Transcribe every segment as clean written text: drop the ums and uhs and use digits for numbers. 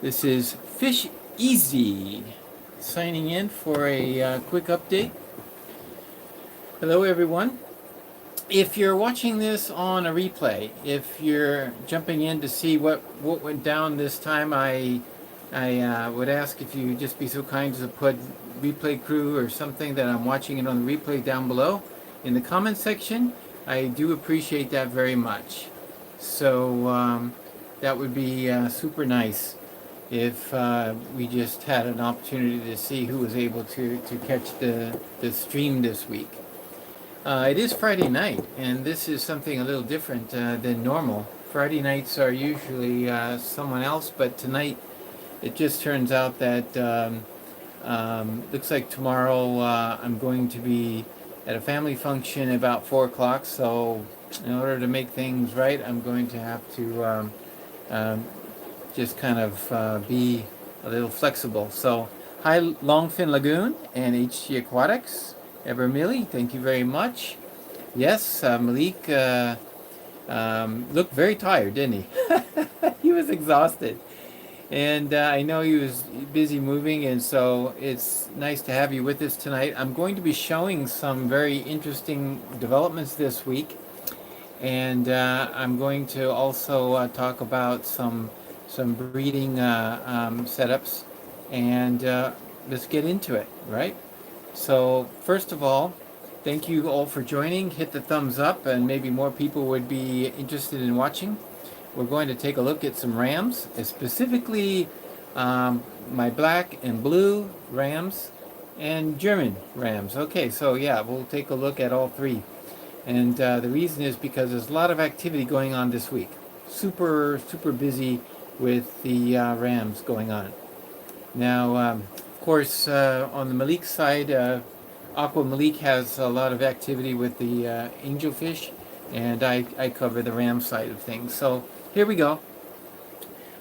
This is FishEZ signing in for a quick update. Hello everyone. If you're watching this on a replay, if you're jumping in to see what went down this time, I would ask if you just be so kind as to put replay crew or something that I'm watching it on the replay down below in the comment section. I do appreciate that very much. So that would be super nice if we just had an opportunity to see who was able to catch the stream this week. It is Friday night, and this is something a little different than normal. Friday nights are usually someone else, but tonight it just turns out that looks like tomorrow I'm going to be at a family function about 4 o'clock, so in order to make things right, I'm going to have to just kind of be a little flexible. So, hi Longfin Lagoon and HG Aquatics. Evermilly, thank you very much. Yes, Malik looked very tired, didn't he? He was exhausted. And I know he was busy moving, and so it's nice to have you with us tonight. I'm going to be showing some very interesting developments this week, and I'm going to also talk about some breeding setups, and let's get into it, right? So first of all, thank you all for joining. Hit the thumbs up, and maybe more people would be interested in watching. We're going to take a look at some rams, specifically my black and blue rams and German rams. Okay, so yeah, we'll take a look at all three. And the reason is because there's a lot of activity going on this week. Super busy with the rams going on. Now, of course, on the Malik side, Aqua Malik has a lot of activity with the angelfish, and I cover the ram side of things. So here we go.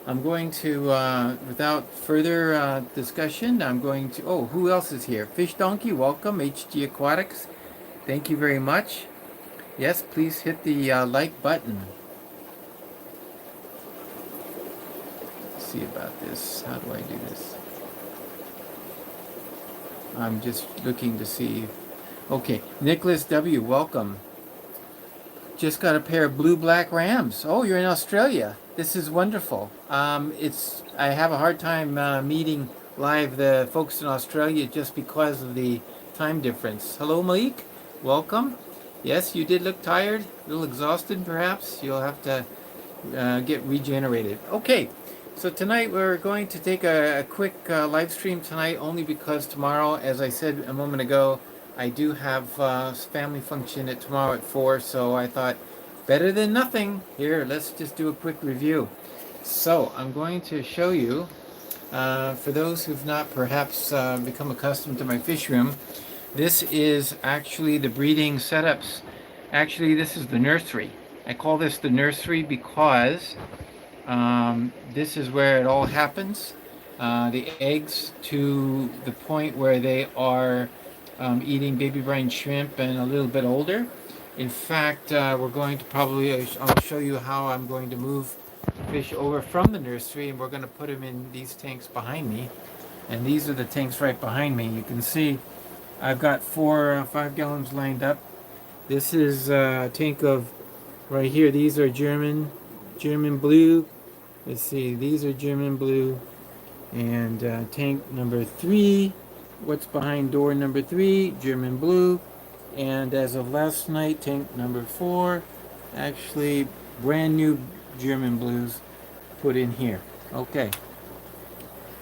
I'm going to, without further discussion, I'm going to, oh, who else is here? Fish Donkey, welcome. HG Aquatics, thank you very much. Yes, please hit the like button. Let's see about this. How do I do this? I'm just looking to see. Okay, Nicholas W., welcome. Just got a pair of blue-black rams. Oh, you're in Australia. This is wonderful. I have a hard time meeting live the folks in Australia just because of the time difference. Hello, Malik. Welcome. Yes, you did look tired, a little exhausted, perhaps. You'll have to get regenerated. Okay. So tonight we're going to take a quick live stream tonight, only because tomorrow, as I said a moment ago, I do have family function tomorrow at 4, so I thought better than nothing. Here, let's just do a quick review. So I'm going to show you, for those who've not perhaps become accustomed to my fish room, this is actually the breeding setups. Actually, this is the nursery. I call this the nursery because this is where it all happens. The eggs to the point where they are eating baby brine shrimp and a little bit older. In fact, we're going to probably, I'll show you how I'm going to move fish over from the nursery, and we're going to put them in these tanks behind me. And these are the tanks right behind me. You can see I've got 4 5 gallons lined up. This is a tank of, right here, these are German blue. Let's see, these are German blue. And tank number 3, what's behind door number 3, German blue. And as of last night, tank number 4, actually brand new German blues put in here. Okay,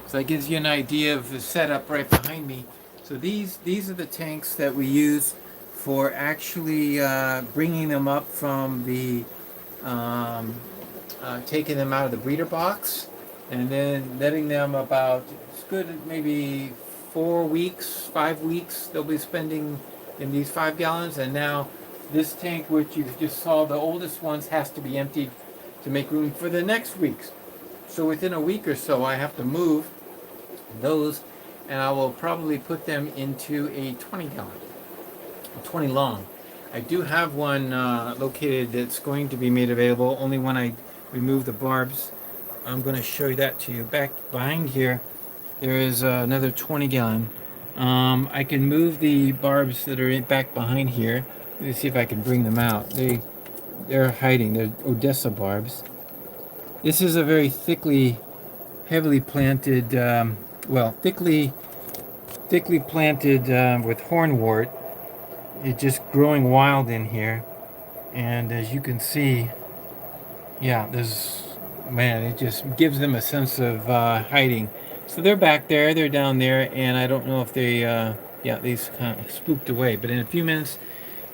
so that gives you an idea of the setup right behind me. So these are the tanks that we use for actually bringing them up from the taking them out of the breeder box and then letting them about, it's good, maybe 4 weeks, 5 weeks they'll be spending in these 5 gallons. And now this tank, which you just saw, the oldest ones, has to be emptied to make room for the next weeks. So within a week or so I have to move those, and I will probably put them into a 20 gallon, 20 long. I do have one located that's going to be made available only when I remove the barbs I'm going to show you that to you. Back behind here, there is another 20 gallon. I can move the barbs that are back behind here. Let me see if I can bring them out. They're hiding. They're Odessa barbs. This is a very heavily planted, thickly planted with hornwort. It's just growing wild in here. And as you can see, yeah, it just gives them a sense of hiding. So they're back there, they're down there, and I don't know if these kind of spooked away. But in a few minutes,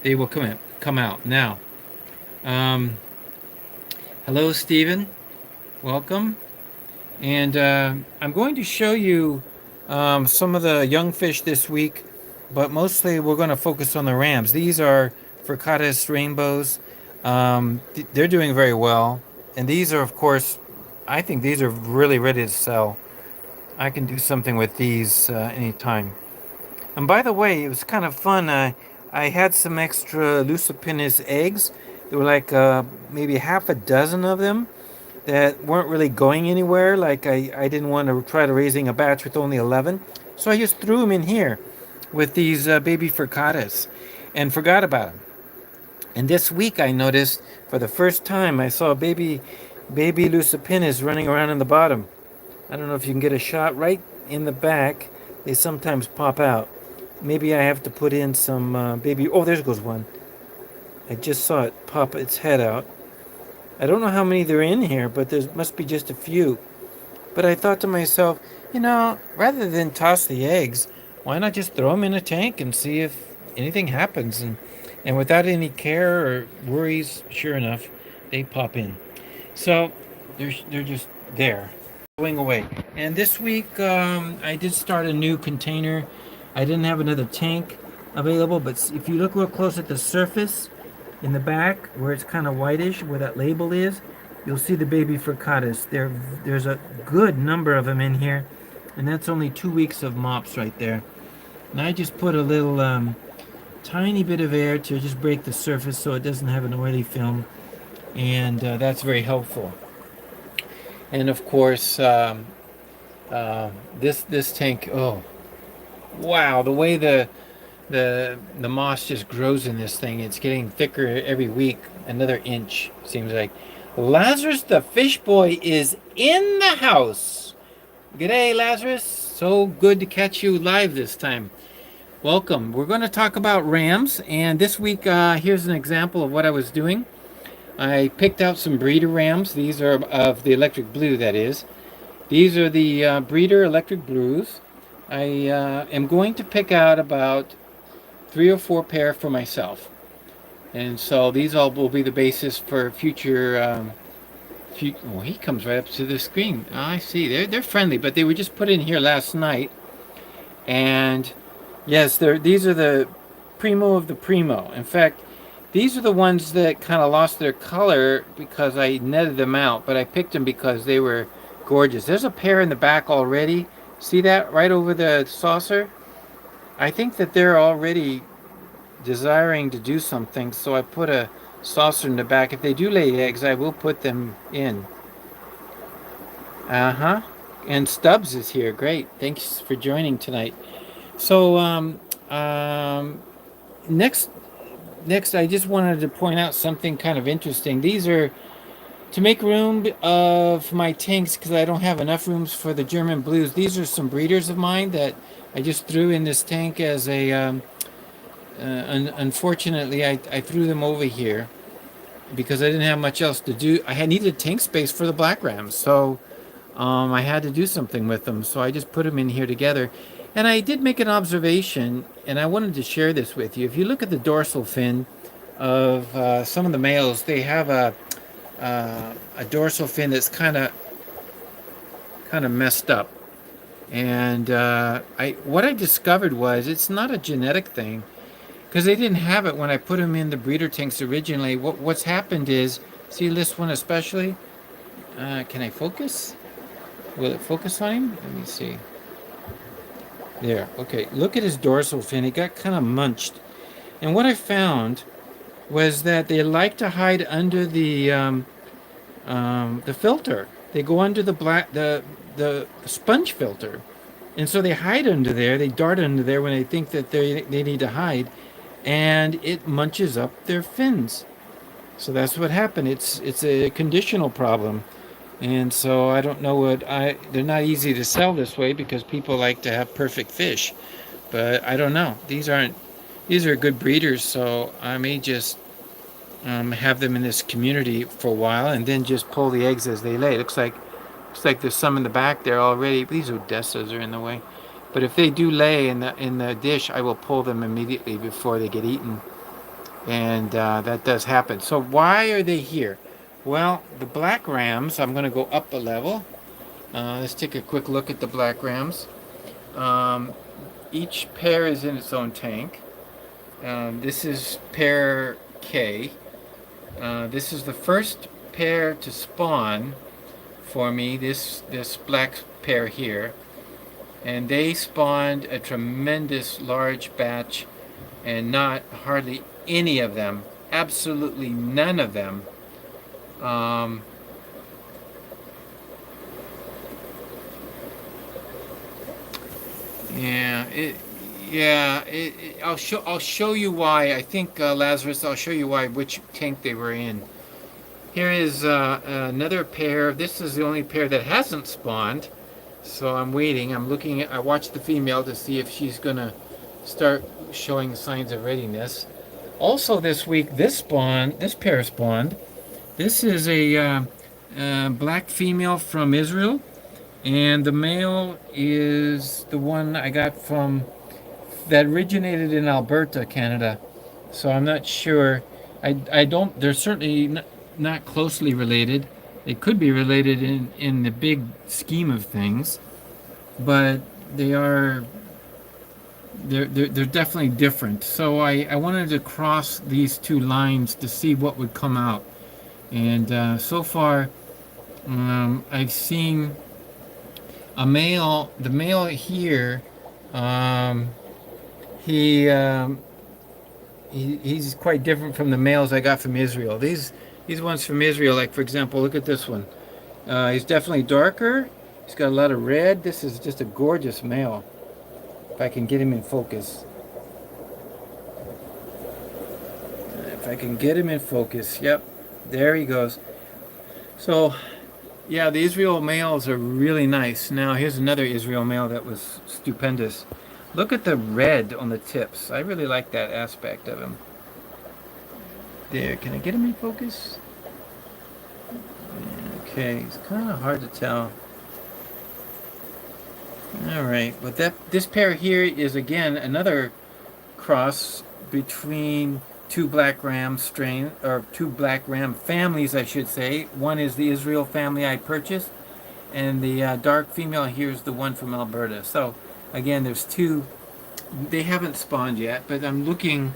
they will come out. Now, hello, Stephen. Welcome. And I'm going to show you some of the young fish this week, but mostly we're going to focus on the rams. These are Furcatus rainbows. They're doing very well. And these are, of course, I think these are really ready to sell. I can do something with these anytime. And by the way, it was kind of fun. I had some extra Lucipinus eggs. There were like maybe half a dozen of them that weren't really going anywhere. Like I didn't want to try to raising a batch with only 11. So I just threw them in here with these baby Furcatus and forgot about them. And this week I noticed for the first time I saw baby Lucipinus running around in the bottom. I don't know if you can get a shot right in the back. They sometimes pop out. Maybe I have to put in some baby... Oh, there goes one. I just saw it pop its head out. I don't know how many there are in here, but there must be just a few. But I thought to myself, rather than toss the eggs, why not just throw them in a tank and see if anything happens? And without any care or worries, sure enough, they pop in. So they're just there, going away. And this week I did start a new container. I didn't have another tank available, but if you look real close at the surface in the back where it's kind of whitish, where that label is, you'll see the baby Furcatus. There's a good number of them in here, and that's only 2 weeks of mops right there. And I just put a little tiny bit of air to just break the surface so it doesn't have an oily film, and that's very helpful. And of course, this tank, oh wow, the way the moss just grows in this thing, it's getting thicker every week, another inch seems like. Lazarus the Fishboy is in the house. G'day, Lazarus. So good to catch you live this time. Welcome. We're going to talk about rams, and this week here's an example of what I was doing. I picked out some breeder rams. These are of the electric blue, that is. These are the breeder electric blues. I am going to pick out about 3 or 4 pair for myself. And so these all will be the basis for future... oh, he comes right up to the screen. Oh, I see. They're friendly, but they were just put in here last night. And yes, these are the primo of the primo. In fact, these are the ones that kind of lost their color because I netted them out, but I picked them because they were gorgeous. There's a pair in the back already. See that right over the saucer? I think that they're already desiring to do something, so I put a saucer in the back. If they do lay eggs, I will put them in. And Stubbs is here. Great. Thanks for joining tonight. So next I just wanted to point out something kind of interesting. These are to make room of my tanks because I don't have enough rooms for the German blues. These are some breeders of mine that I just threw in this tank as a unfortunately I threw them over here because I didn't have much else to do. I needed tank space for the black rams, so I had to do something with them, so I just put them in here together. And I did make an observation, and I wanted to share this with you. If you look at the dorsal fin of some of the males, they have a dorsal fin that's kind of messed up. And what I discovered was it's not a genetic thing, because they didn't have it when I put them in the breeder tanks originally. What's happened is, see this one especially? Can I focus? Will it focus on him? Let me see. There, okay. Look at his dorsal fin. It got kind of munched. And what I found was that they like to hide under the filter. they go under the sponge filter. And so they hide under there, they dart under there when they think that they need to hide, and it munches up their fins. So that's what happened. It's a conditional problem. And so I don't know they're not easy to sell this way because people like to have perfect fish. But I don't know. These are good breeders, so I may just have them in this community for a while and then just pull the eggs as they lay. Looks like there's some in the back there already. These Odessas are in the way. But if they do lay in the dish, I will pull them immediately before they get eaten. And that does happen. So why are they here? Well, the black rams, I'm going to go up a level. Let's take a quick look at the black rams. Each pair is in its own tank. This is pair K. This is the first pair to spawn for me, this black pair here. And they spawned a tremendous large batch, and not hardly any of them, absolutely none of them, I'll show you why. I think Lazarus, I'll show you why, which tank they were in. Here is another pair. This is the only pair that hasn't spawned, so I'm waiting. I watched the female to see if she's gonna start showing signs of readiness. Also this week, this pair spawned. This is a black female from Israel, and the male is the one I got that originated in Alberta, Canada. So I'm not sure. They're certainly not closely related. They could be related in the big scheme of things, but they're definitely different. So I wanted to cross these two lines to see what would come out. And so far, I've seen a male. The male here, he's quite different from the males I got from Israel. These ones from Israel, like for example, look at this one. He's definitely darker. He's got a lot of red. This is just a gorgeous male. If I can get him in focus. If I can get him in focus, yep. There he goes. So, yeah, the Israel males are really nice. Now, here's another Israel male that was stupendous. Look at the red on the tips. I really like that aspect of him. There, can I get him in focus? Okay, it's kind of hard to tell. Alright, but this pair here is again another cross between two black ram two black ram families, I should say. One is the Israel family I purchased, and the dark female here is the one from Alberta. So again, there's two. They haven't spawned yet, but I'm looking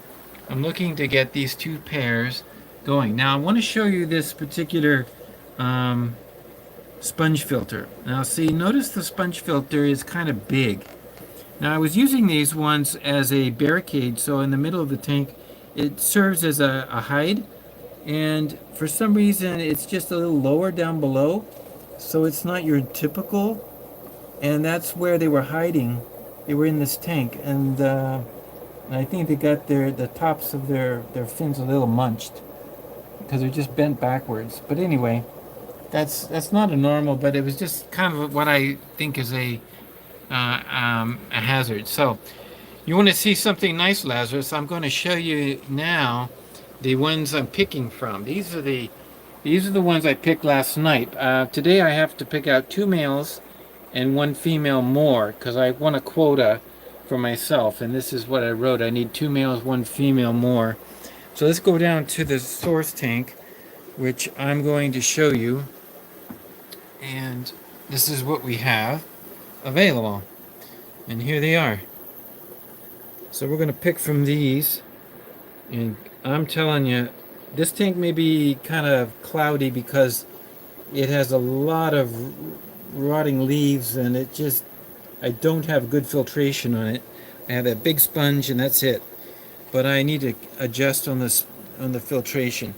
to get these two pairs going. Now I want to show you this particular sponge filter. Now see, notice the sponge filter is kind of big. Now I was using these ones as a barricade, so in the middle of the tank it serves as a hide, and for some reason it's just a little lower down below, so it's not your typical, and that's where they were hiding. They were in this tank, and I think they got the tops of their fins a little munched because they're just bent backwards. But anyway, that's not a normal, but it was just kind of what I think is a hazard. So you want to see something nice, Lazarus? I'm going to show you now the ones I'm picking from. These are the ones I picked last night. Today I have to pick out two males and one female more because I want a quota for myself, and this is what I wrote. I need two males, one female more. So let's go down to the source tank, which I'm going to show you, and this is what we have available, and here they are. So we're going to pick from these, and I'm telling you, this tank may be kind of cloudy because it has a lot of rotting leaves, and I don't have good filtration on it. I have that big sponge, and that's it. But I need to adjust on the filtration.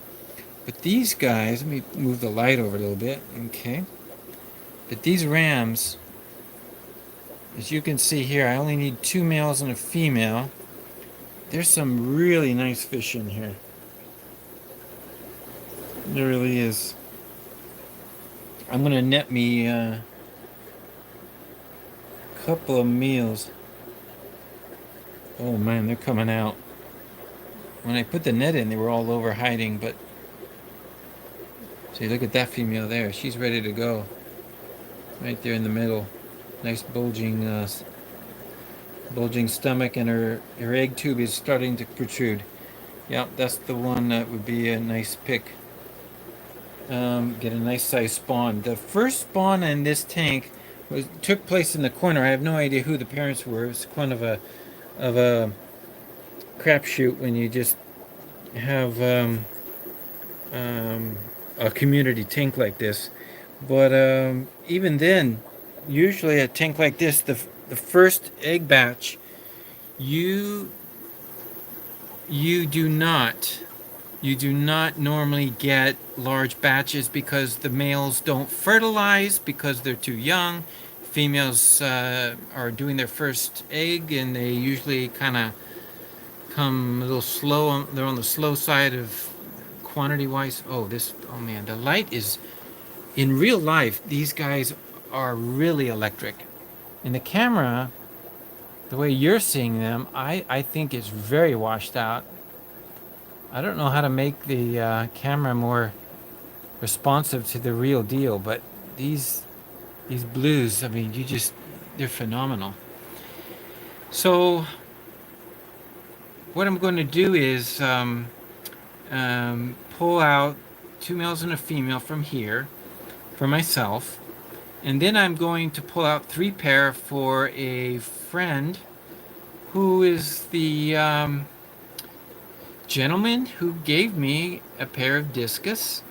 But these guys, let me move the light over a little bit. Okay. But these rams, as you can see here, I only need 2 males and a female. There's some really nice fish in here. There really is. I'm gonna net me a couple of meals. Oh man, they're coming out. When I put the net in, they were all over hiding, but see, look at that female there. She's ready to go. Right there in the middle. Nice bulging stomach, and her egg tube is starting to protrude. Yep, that's the one that would be a nice pick. Get a nice size spawn. The first spawn in this tank took place in the corner. I have no idea who the parents were. It's kind of a crapshoot when you just have a community tank like this. But even then, usually a tank like this, the first egg batch, you do not normally get large batches because the males don't fertilize because they're too young. Females are doing their first egg, and they usually kind of come a little slow. They're on the slow side of quantity wise. Oh man, the light is, in real life, these guys are really electric. In the camera, the way you're seeing them, I think it's very washed out. I don't know how to make the camera more responsive to the real deal, but these blues, I mean, they're phenomenal. So what I'm going to do is pull out 2 males and a female from here for myself, and then I'm going to pull out 3 pair for a friend who is the gentleman who gave me a pair of Discus,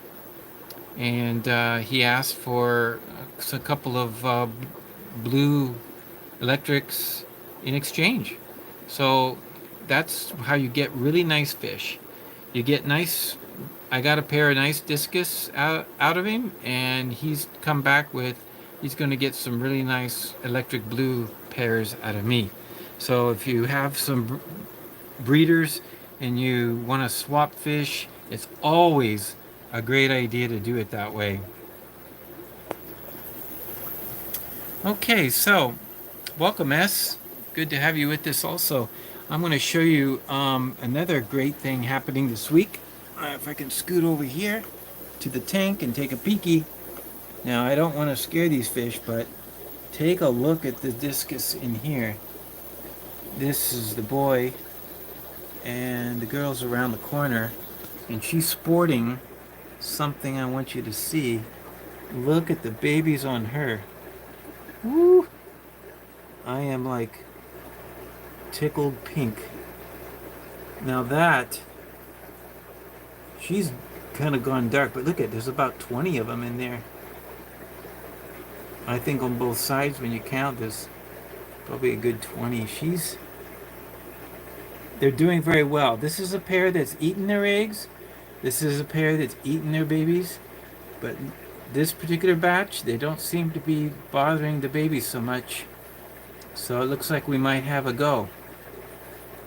and he asked for a couple of blue electrics in exchange. So that's how you get really nice fish. You get nice. I got a pair of nice Discus out of him, and he's come back with, he's going to get some really nice electric blue pairs out of me. So if you have some breeders and you want to swap fish, it's always a great idea to do it that way. Okay, so welcome, S. Good to have you with us also. I'm going to show you another great thing happening this week. If I can scoot over here to the tank and take a peeky. Now, I don't want to scare these fish, but take a look at the Discus in here. This is the boy, and the girl's around the corner, and she's sporting something I want you to see. Look at the babies on her. Woo! I am like tickled pink. Now that, she's kind of gone dark, but look at, there's about 20 of them in there. I think on both sides, when you count, there's probably a good 20. They're doing very well. This is a pair that's eaten their eggs. This is a pair that's eaten their babies. But this particular batch, they don't seem to be bothering the babies so much. So it looks like we might have a go.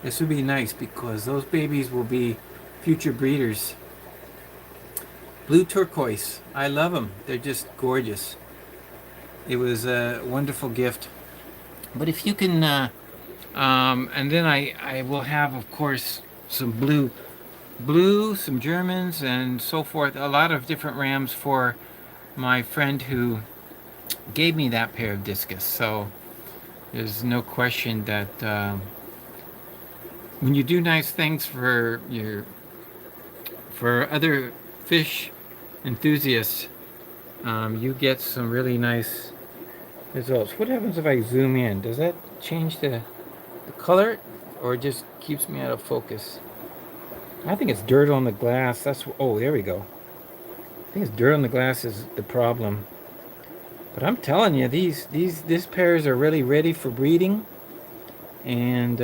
This would be nice because those babies will be future breeders. Blue turquoise. I love them. They're just gorgeous. It was a wonderful gift. But if you can, and then I will have, of course, some blue, some Germans, and so forth. A lot of different rams for my friend who gave me that pair of Discus. So there's no question that when you do nice things for other fish enthusiasts, you get some really nice results. What happens if I zoom in? Does that change the color, or it just keeps me out of focus? I think it's dirt on the glass. Oh, there we go. I think it's dirt on the glass is the problem. But I'm telling you, these pairs are really ready for breeding, and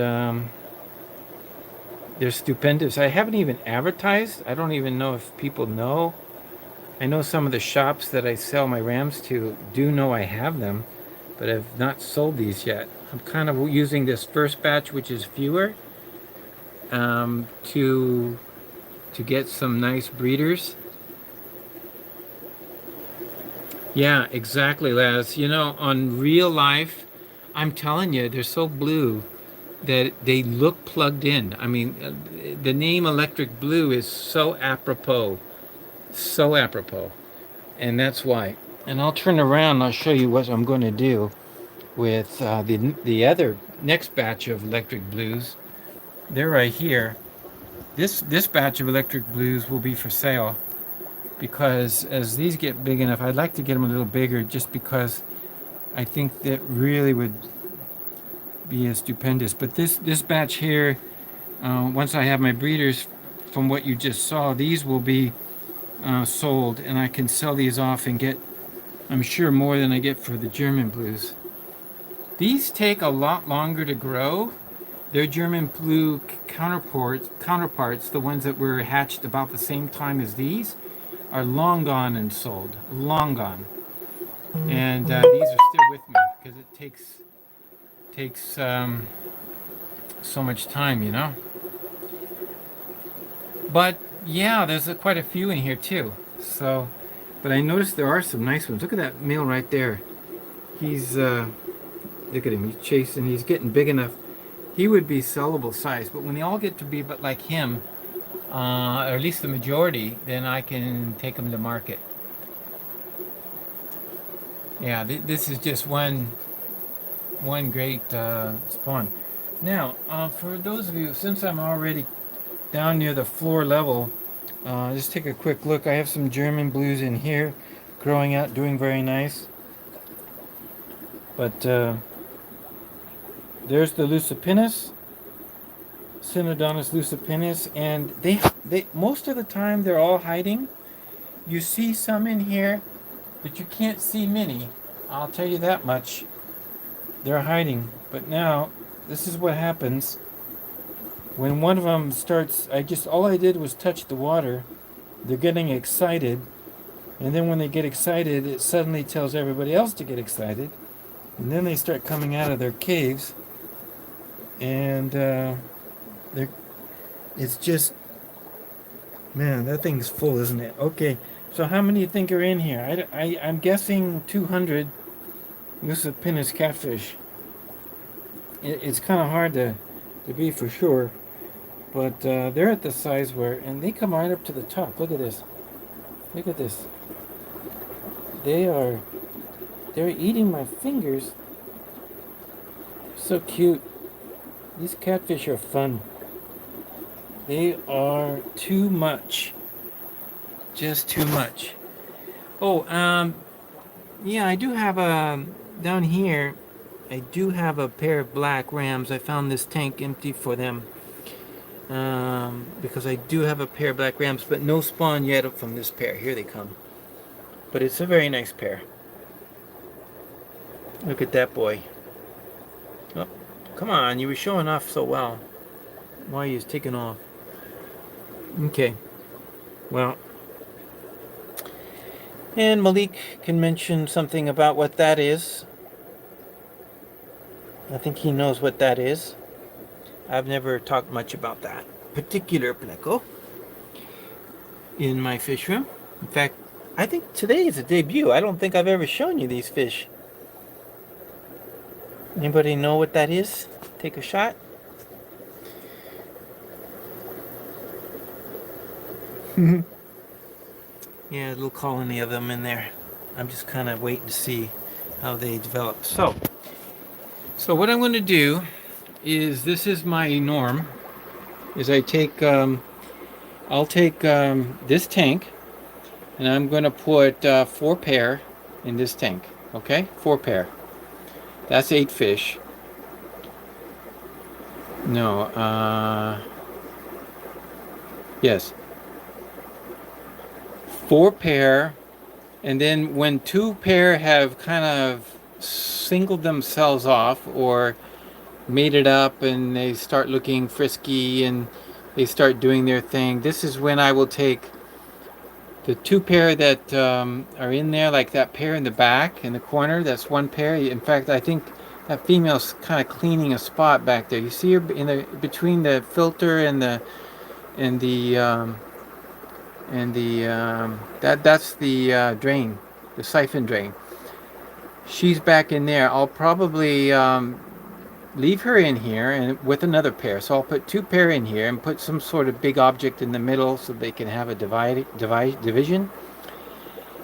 they're stupendous. I haven't even advertised. I don't even know if people know I know some of the shops that I sell my rams to do know I have them, but I've not sold these yet. I'm kind of using this first batch, which is fewer, to get some nice breeders. Yeah, exactly, Laz. You know, on real life, I'm telling you, they're so blue that they look plugged in. I mean, the name Electric Blue is so apropos. So apropos. And that's why. And I'll turn around and I'll show you what I'm going to do with the other next batch of Electric Blues. They're right here. This batch of Electric Blues will be for sale, because as these get big enough, I'd like to get them a little bigger, just because I think that really would be a stupendous. But this batch here, once I have my breeders, from what you just saw, these will be sold, and I can sell these off and get, I'm sure, more than I get for the German Blues. These take a lot longer to grow. Their German Blue counterparts, the ones that were hatched about the same time as these, are long gone and sold. Long gone. And these are still with me because it takes so much time, you know. But yeah, there's quite a few in here too. So, but I noticed there are some nice ones. Look at that male right there. He's look at him. He's chasing. He's getting big enough. He would be sellable size. But when they all get to be but like him, or at least the majority, then I can take them to market. Yeah, this is just one great spawn. Now, for those of you, since I'm already down near the floor level, just take a quick look. I have some German Blues in here, growing out, doing very nice. But there's the Lucipinus, Synodontis lucipinus, and they most of the time they're all hiding. You see some in here, but you can't see many. I'll tell you that much. They're hiding. But now, this is what happens when one of them starts. All I did was touch the water. They're getting excited, and then when they get excited, it suddenly tells everybody else to get excited, and then they start coming out of their caves, and it's just, man, that thing's full, isn't it? Okay, so how many do you think are in here? I'm guessing 200 Lucipinus catfish. It's kind of hard to be for sure, but they're at the size where, and they come right up to the top. Look at this. Look at this. They're eating my fingers. So cute. These catfish are fun. They are too much. Just too much. Oh, yeah, I do have down here, I do have a pair of black rams. I found this tank empty for them. Because I do have a pair of black rams, but no spawn yet from this pair. Here they come. But it's a very nice pair. Look at that boy. Oh, come on, you were showing off so well. Why are you taking off? Okay. Well. And Malik can mention something about what that is. I think he knows what that is. I've never talked much about that particular pleco in my fish room. In fact, I think today is a debut. I don't think I've ever shown you these fish. Anybody know what that is? Take a shot. Yeah, a little colony of them in there. I'm just kind of waiting to see how they develop. So what I'm going to do is, this is my norm, is I take, I'll take this tank, and I'm going to put 4 pair in this tank, okay? 4 pair. That's 8 fish. No, yes. 4 pair, and then when 2 pair have kind of singled themselves off or mated up and they start looking frisky and they start doing their thing, this is when I will take The two pair that are in there, like that pair in the back in the corner, that's one pair. In fact, I think that female's kind of cleaning a spot back there. You see her in the between the filter and the and the that's the drain, the siphon drain. She's back in there. I'll probably leave her in here and with another pair. So I'll put two pair in here and put some sort of big object in the middle so they can have a division.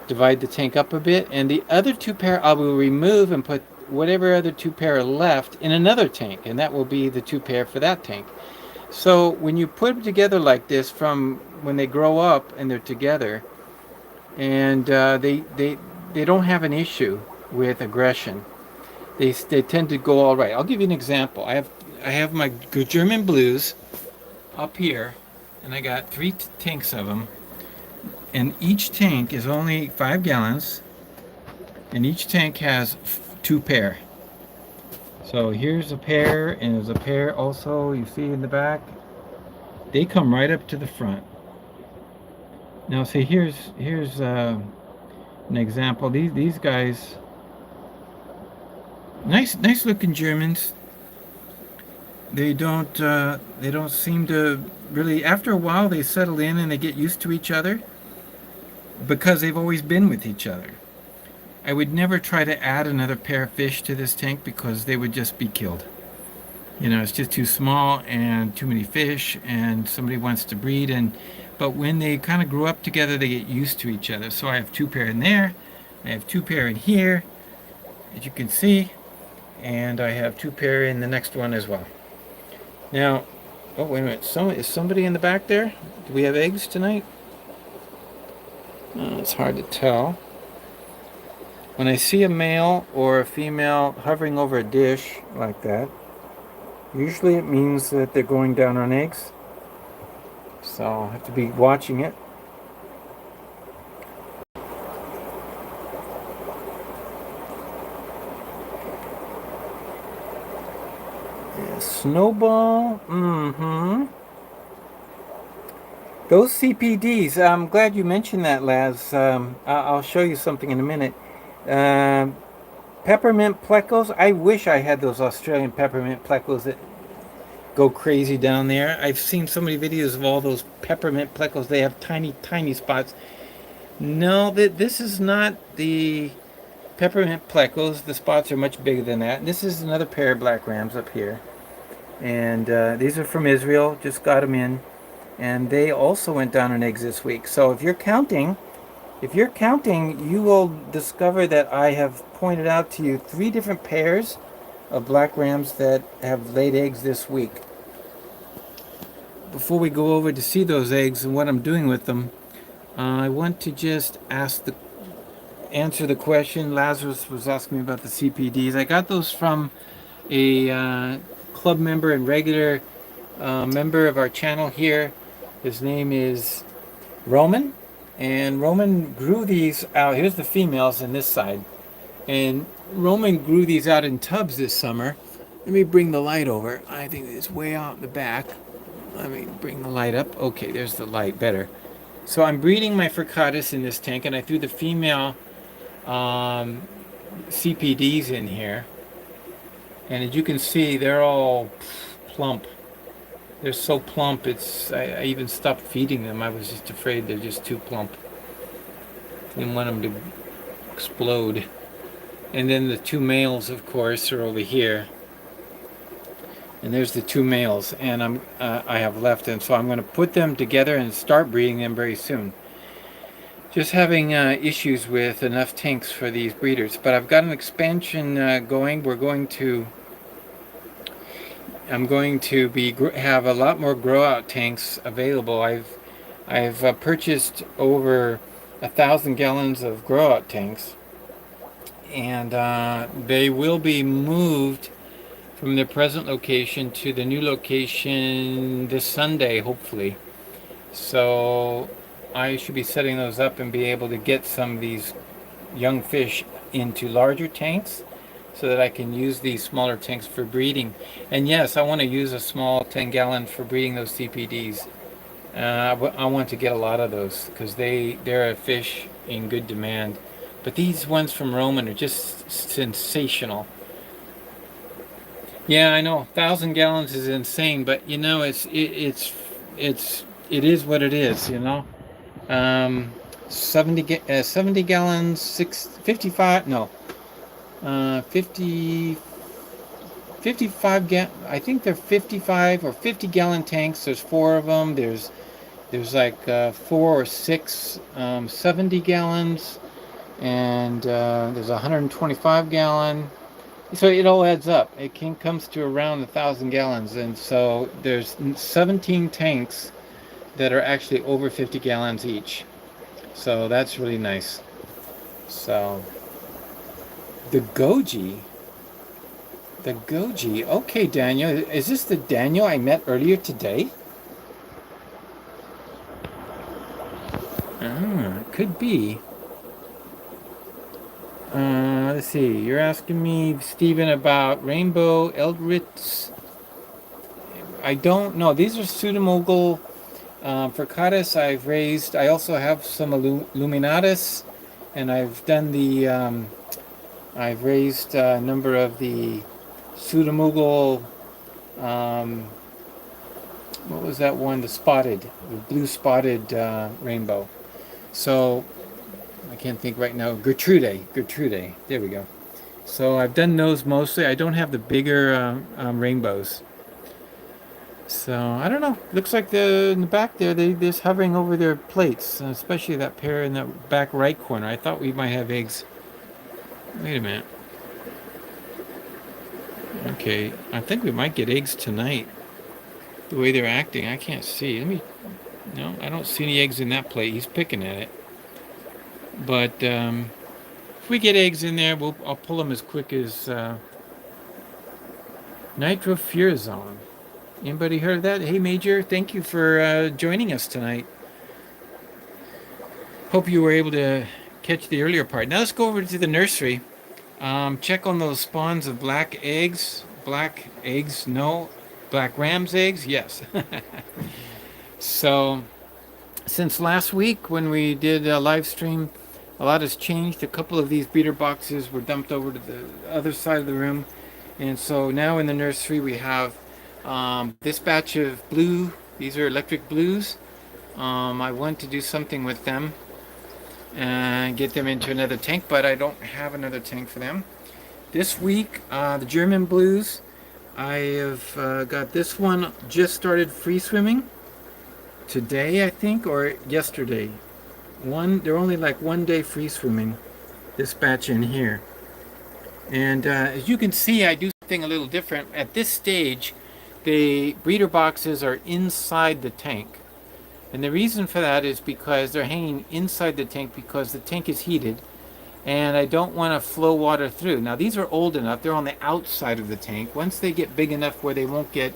Divide the tank up a bit, and the other two pair I will remove and put whatever other two pair are left in another tank, and that will be the two pair for that tank. So when you put them together like this, from when they grow up and they're together, and they don't have an issue with aggression. They tend to go all right. I'll give you an example. I have my German blues up here, and I got three tanks of them, and each tank is only 5 gallons, and each tank has two pair. So here's a pair, and there's a pair also, you see in the back. They come right up to the front. Now see, here's an example. These guys, nice looking Germans. They don't seem to really, after a while they settle in and they get used to each other because they've always been with each other. I would never try to add another pair of fish to this tank because they would just be killed. You know, it's just too small and too many fish, and somebody wants to breed. But when they kind of grew up together, they get used to each other. So I have two pair in there, I have two pair in here, as you can see, and I have two pair in the next one as well. Now, oh wait a minute, is somebody in the back there? Do we have eggs tonight? It's hard to tell. When I see a male or a female hovering over a dish like that, usually it means that they're going down on eggs. So I'll have to be watching it. Yeah, snowball. Those CPDs, I'm glad you mentioned that, Laz. I'll show you something in a minute. Peppermint plecos. I wish I had those Australian peppermint plecos that go crazy down there. I've seen so many videos of all those peppermint plecos. They have tiny spots. No, this is not the peppermint plecos. The spots are much bigger than that. This is another pair of black rams up here. And these are from Israel. Just got them in. And they also went down on eggs this week. So if you're counting, you will discover that I have pointed out to you 3 different pairs of black rams that have laid eggs this week. Before we go over to see those eggs and what I'm doing with them, I want to just answer the question. Lazarus was asking me about the CPDs. I got those from a club member and regular member of our channel here. His name is Roman, and Roman grew these out. Here's the females on this side, and Roman grew these out in tubs this summer. Let me bring the light over. I think it's way out in the back. Let me bring the light up. Okay, there's the light better. So I'm breeding my Furcatus in this tank, and I threw the female CPDs in here. And as you can see, they're all plump. They're so plump, I even stopped feeding them. I was just afraid they're just too plump. Didn't want them to explode. And then the 2 males, of course, are over here. And there's the 2 males, and I have left, and so I'm going to put them together and start breeding them very soon. Just having issues with enough tanks for these breeders, but I've got an expansion going. I'm going to have a lot more grow out tanks available. I've purchased over 1,000 gallons of grow out tanks, and they will be moved from their present location to the new location this Sunday, hopefully. So I should be setting those up and be able to get some of these young fish into larger tanks so that I can use these smaller tanks for breeding. And yes, I want to use a small 10-gallon for breeding those CPDs. I want to get a lot of those because they're a fish in good demand. But these ones from Roman are just sensational. Yeah, I know. 1,000 gallons is insane, but you know, it is what it is. You know, um, 70 gallons, 55. No, 50. 55 I think they're 55 or 50-gallon tanks. There's four of them. There's like four or six 70 gallons, and there's a 125 gallon. So it all adds up. Comes to around 1,000 gallons, and so there's 17 tanks that are actually over 50 gallons each. So that's really nice. So the goji. The goji. Okay, Daniel. Is this the Daniel I met earlier today? Could be. Let's see. You're asking me, Stephen, about rainbow eldrits. I don't know. These are pseudomogul Furcatus. I've raised. I also have some luminatus, and I've done the. I've raised a number of the pseudomogul. What was that one? The blue spotted rainbow. So I can't think right now. Gertrude. There we go. So I've done those mostly. I don't have the bigger rainbows. So I don't know. Looks like in the back there, they're just hovering over their plates, especially that pair in the back right corner. I thought we might have eggs. Wait a minute. Okay, I think we might get eggs tonight. The way they're acting, I can't see. No, I don't see any eggs in that plate. He's picking at it. But if we get eggs in there, I'll pull them as quick as nitrofurazone. Anybody heard of that? Hey, Major, thank you for joining us tonight. Hope you were able to catch the earlier part. Now let's go over to the nursery. Check on those spawns of black eggs. Black eggs, no. Black ram's eggs, yes. So, since last week when we did a live stream, a lot has changed. A couple of these breeder boxes were dumped over to the other side of the room. And so now in the nursery we have this batch of blue. These are electric blues. I want to do something with them and get them into another tank, but I don't have another tank for them. This week, the German blues, I have got this one just started free swimming today, I think, or yesterday. They're only like 1 day free swimming, this batch in here. And as you can see, I do something a little different. At this stage, the breeder boxes are inside the tank. And the reason for that is because they're hanging inside the tank because the tank is heated and I don't want to flow water through. Now these are old enough, they're on the outside of the tank. Once they get big enough where they won't get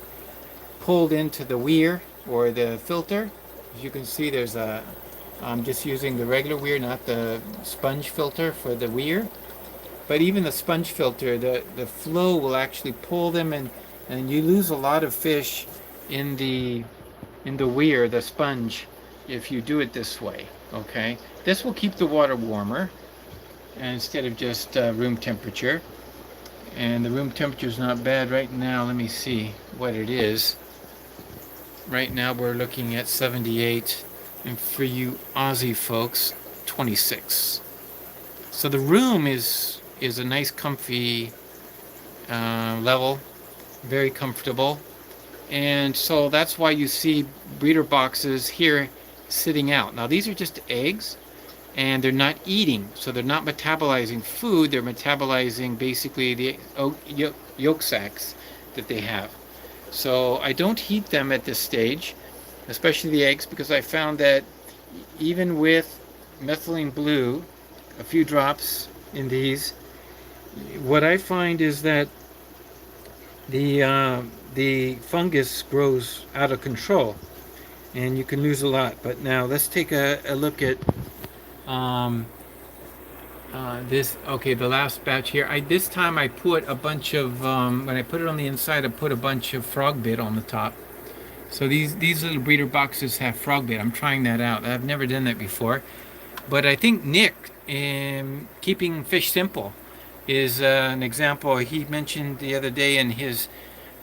pulled into the weir or the filter, as you can see I'm just using the regular weir, not the sponge filter for the weir. But even the sponge filter, the flow will actually pull them and you lose a lot of fish in the weir, the sponge, if you do it this way. Okay, this will keep the water warmer instead of just room temperature, and the room temperature is not bad right now. Let me see what it is. Right now we're looking at 78, and for you Aussie folks, 26. So the room is a nice comfy level, very comfortable. And so that's why you see breeder boxes here sitting out. Now these are just eggs and they're not eating, so they're not metabolizing food, they're metabolizing basically the yolk sacs that they have. So I don't heat them at this stage, especially the eggs, because I found that even with methylene blue, a few drops in these, what I find is that the fungus grows out of control and you can lose a lot. But now let's take a look at this. Okay, the last batch here. This time I put a bunch of when I put it on the inside, I put a bunch of frog bit on the top. So these little breeder boxes have frog bait. I'm trying that out. I've never done that before. But I think Nick, in keeping fish simple, is an example. He mentioned the other day in his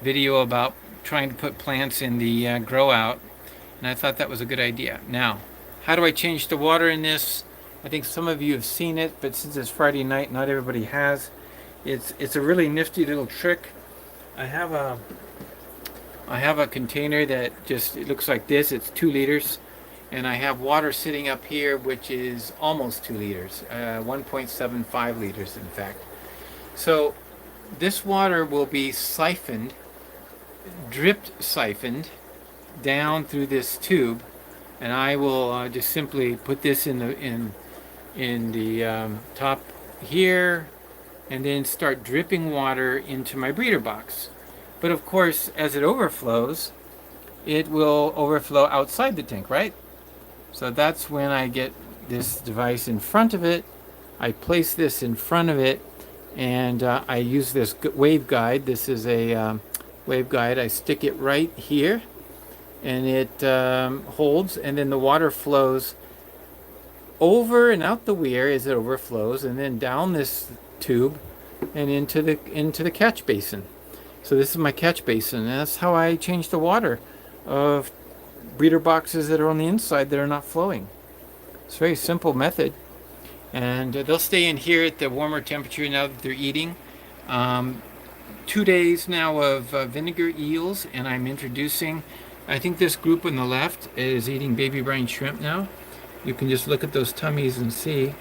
video about trying to put plants in the grow out, and I thought that was a good idea. Now, how do I change the water in this? I think some of you have seen it, but since it's Friday night, not everybody has. It's a really nifty little trick. I have a container that just, it looks like this. It's 2 liters, and I have water sitting up here which is almost 2 liters, 1.75 liters in fact. So this water will be siphoned, siphoned down through this tube, and I will just simply put this in the top here, and then start dripping water into my breeder box. But of course, as it overflows, it will overflow outside the tank, right? So that's when I get this device in front of it. I place this in front of it, and I use this wave guide. This is a wave guide. I stick it right here, and it holds, and then the water flows over and out the weir as it overflows, and then down this tube and into the catch basin. So this is my catch basin, and that's how I change the water of breeder boxes that are on the inside that are not flowing. It's a very simple method, and they'll stay in here at the warmer temperature now that they're eating. 2 days now of vinegar eels, and I'm introducing, I think this group on the left is eating baby brine shrimp now. You can just look at those tummies and see.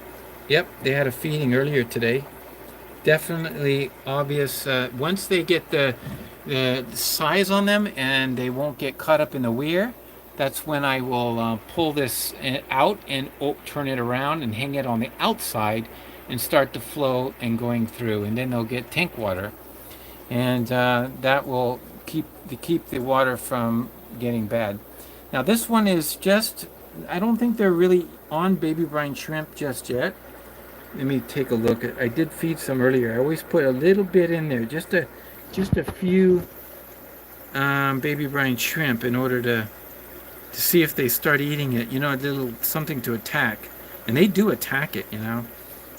Yep, they had a feeding earlier today. Definitely obvious. Once they get the size on them and they won't get caught up in the weir, that's when I will pull this out and turn it around and hang it on the outside and start to flow and going through, and then they'll get tank water, and that will keep the water from getting bad. Now this one is just, I don't think they're really on baby brine shrimp just yet. Let me take a look. I did feed some earlier. I always put a little bit in there, just a few baby brine shrimp in order to see if they start eating it. You know, a little something to attack, and they do attack it. You know,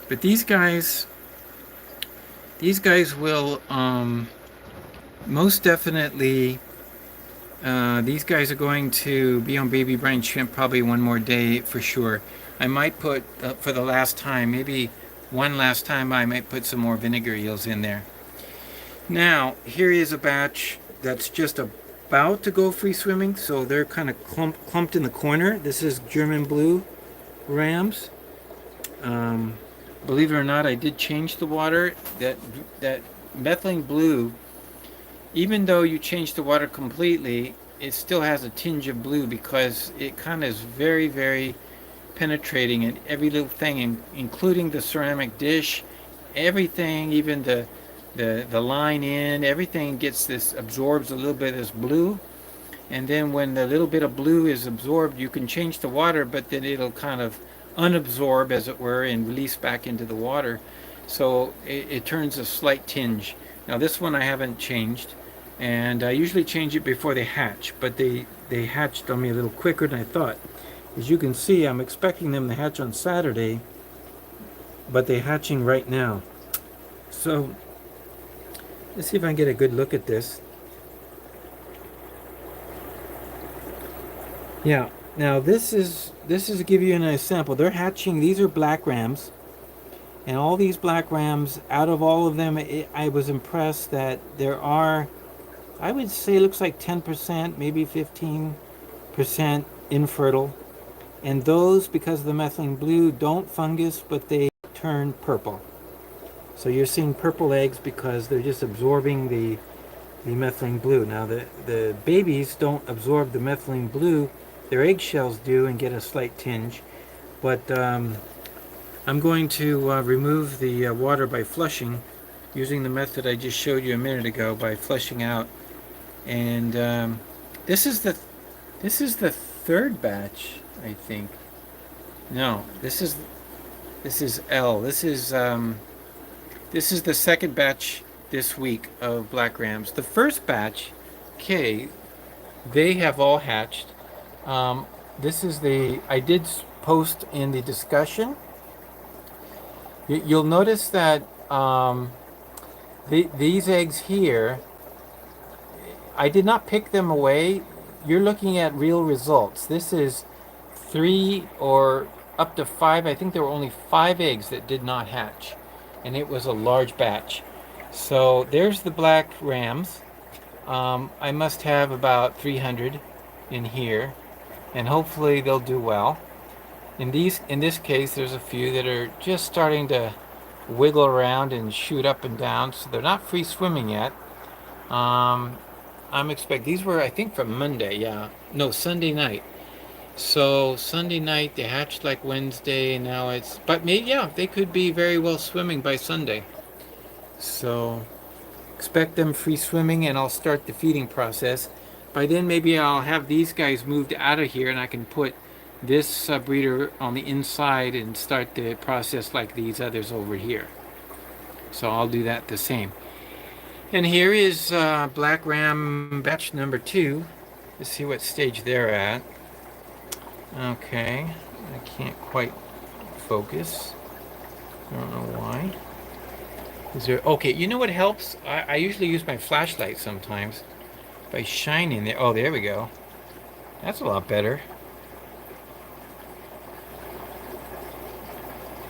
but these guys will most definitely. These guys are going to be on baby brine shrimp probably one more day for sure. I might put, for the last time, maybe one last time, I might put some more vinegar eels in there. Now, here is a batch that's just about to go free swimming, so they're kind of clumped in the corner. This is German blue rams. Believe it or not, I did change the water. That methylene blue, even though you change the water completely, it still has a tinge of blue because it kind of is very, very penetrating in every little thing, including the ceramic dish, everything, even the line in, everything gets this, absorbs a little bit of this blue. And then when the little bit of blue is absorbed, you can change the water, but then it'll kind of unabsorb, as it were, and release back into the water. So it turns a slight tinge. Now this one I haven't changed, and I usually change it before they hatch, but they hatched on me a little quicker than I thought. As you can see, I'm expecting them to hatch on Saturday, but they're hatching right now. So let's see if I can get a good look at this. Yeah, now this is to give you an example. They're hatching. These are black rams, and all these black rams, out of all of them, I was impressed that there are, I would say, it looks like 10%, maybe 15% infertile. And those, because of the methylene blue, don't fungus, but they turn purple. So you're seeing purple eggs because they're just absorbing the methylene blue. Now the babies don't absorb the methylene blue. Their eggshells do and get a slight tinge. But I'm going to remove the water by flushing, using the method I just showed you a minute ago, by flushing out. And this is the third batch, I think. No, this is L. This is the second batch this week of black rams. The first batch, K, They have all hatched. Um, this is I did post in the discussion. You'll notice that these eggs here, I did not pick them away. You're looking at real results. This is 3 or up to 5. I think there were only 5 eggs that did not hatch, and it was a large batch. So there's the black rams. I must have about 300 in here, and hopefully they'll do well. In this case, there's a few that are just starting to wiggle around and shoot up and down, so they're not free swimming yet. I'm expecting, these were, I think, from Monday, yeah. No, Sunday night. So Sunday night they hatched like Wednesday, and now it's, but maybe, yeah, they could be very well swimming by Sunday. So expect them free swimming, and I'll start the feeding process. By then maybe I'll have these guys moved out of here, and I can put this breeder on the inside and start the process like these others over here. So I'll do that the same. And here is Black Ram batch number 2. Let's see what stage they're at. Okay, I can't quite focus. I don't know why. Is there? Okay, you know what helps? I usually use my flashlight sometimes by shining there. Oh, there we go. That's a lot better.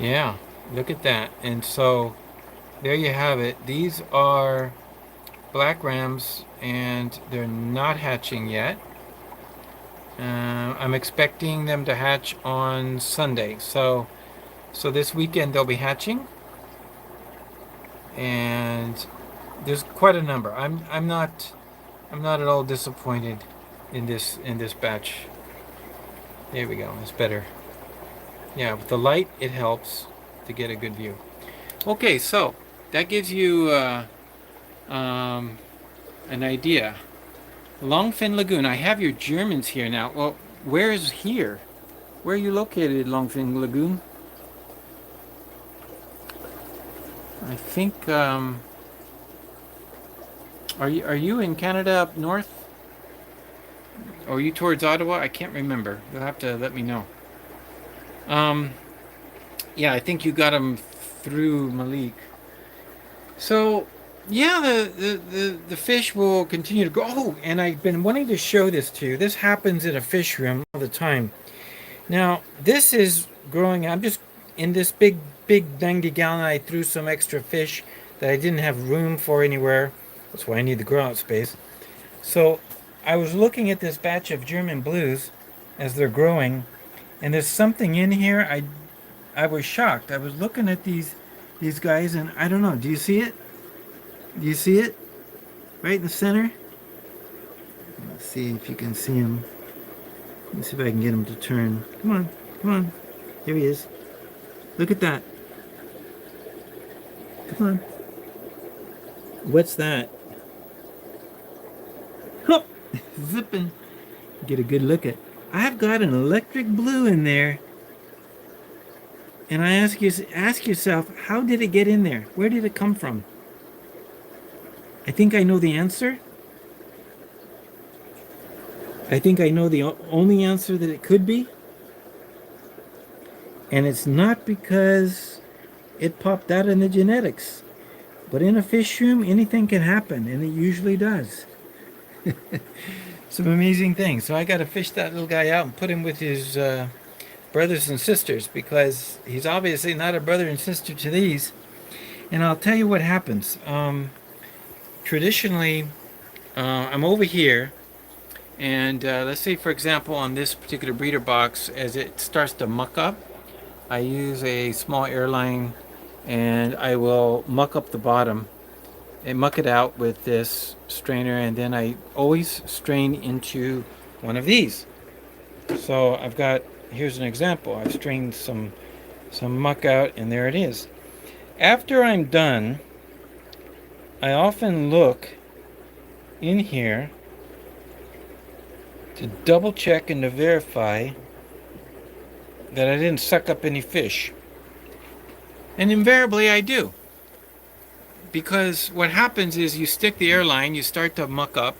Yeah, look at that. And so there you have it. These are black rams, and they're not hatching yet. I'm expecting them to hatch on Sunday. So this weekend they'll be hatching, and there's quite a number. I'm not at all disappointed in this batch. There we go. It's better. Yeah, with the light it helps to get a good view. Okay, so that gives you an idea. Longfin Lagoon. I have your Germans here now. Well, where is here? Where are you located, Longfin Lagoon? I think are you in Canada up north? Or are you towards Ottawa? I can't remember. You'll have to let me know. Yeah, I think you got them through Malik. So yeah, the fish will continue to grow. Oh, and I've been wanting to show this to you. This happens in a fish room all the time. Now, this is growing. I'm just in this big 90 gallon. I threw some extra fish that I didn't have room for anywhere. That's why I need the grow out space. So I was looking at this batch of German blues as they're growing, and there's something in here. I was shocked. I was looking at these guys, and I don't know. Do you see it? Do you see it? Right in the center? Let's see if you can see him. Let's see if I can get him to turn. Come on, come on. Here he is. Look at that. Come on. What's that? Oh, zipping. Get a good look at. I've got an electric blue in there. And I ask yourself, how did it get in there? Where did it come from? I think I know the answer. I think I know the only answer that it could be. And it's not because it popped out in the genetics. But in a fish room, anything can happen, and it usually does. Some amazing things. So I got to fish that little guy out and put him with his brothers and sisters, because he's obviously not a brother and sister to these. And I'll tell you what happens. Traditionally, I'm over here, and let's say, for example, on this particular breeder box, as it starts to muck up, I use a small airline, and I will muck up the bottom and muck it out with this strainer, and then I always strain into one of these. So I've got, here's an example. I've strained some muck out, and there it is. After I'm done, I often look in here to double check and to verify that I didn't suck up any fish. And invariably I do. Because what happens is you stick the airline, you start to muck up,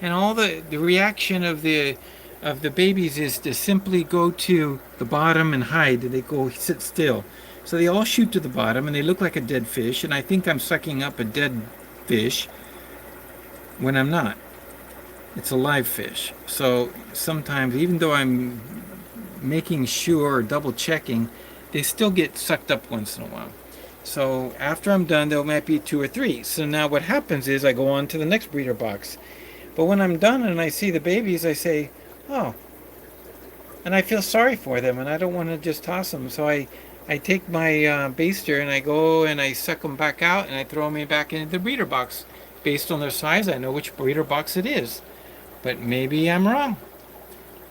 and all the reaction of the babies is to simply go to the bottom and hide. They go sit still. So they all shoot to the bottom and they look like a dead fish, and I think I'm sucking up a dead fish when I'm not. It's a live fish. So sometimes, even though I'm making sure or double checking, they still get sucked up once in a while. So after I'm done, there might be 2 or 3. So now what happens is I go on to the next breeder box. But when I'm done and I see the babies, I say, oh, and I feel sorry for them, and I don't want to just toss them. So I take my baster and I go and I suck them back out and I throw them back into the breeder box. Based on their size, I know which breeder box it is. But maybe I'm wrong.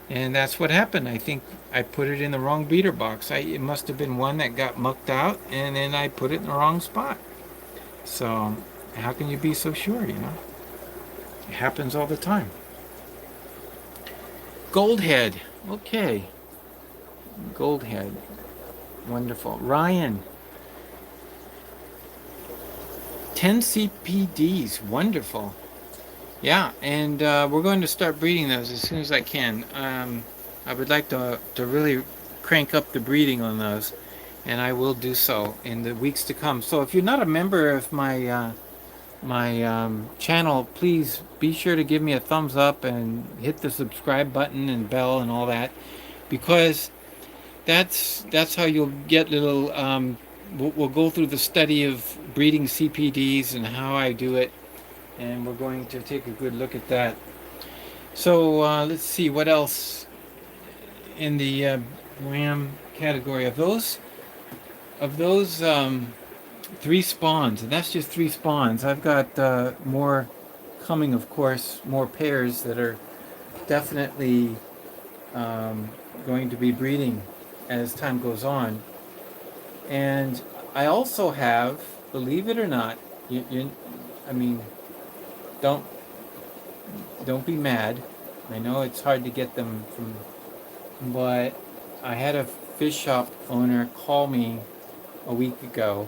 And that's what happened. I think I put it in the wrong breeder box. It must have been one that got mucked out, and then I put it in the wrong spot. So how can you be so sure, you know? It happens all the time. Goldhead. Okay. Goldhead. Wonderful. Ryan. 10 CPDs. Wonderful. Yeah, and we're going to start breeding those as soon as I can. I would like to really crank up the breeding on those, and I will do so in the weeks to come. So if you're not a member of my channel, please be sure to give me a thumbs up and hit the subscribe button and bell and all that, because that's how you'll get little. We'll go through the study of breeding CPDs and how I do it, and we're going to take a good look at that. So let's see what else in the ram category of those 3 spawns, and that's just 3 spawns. I've got more coming, of course, more pairs that are definitely going to be breeding as time goes on. And I also have, believe it or not, I mean, don't be mad. I know it's hard to get them from, but I had a fish shop owner call me a week ago,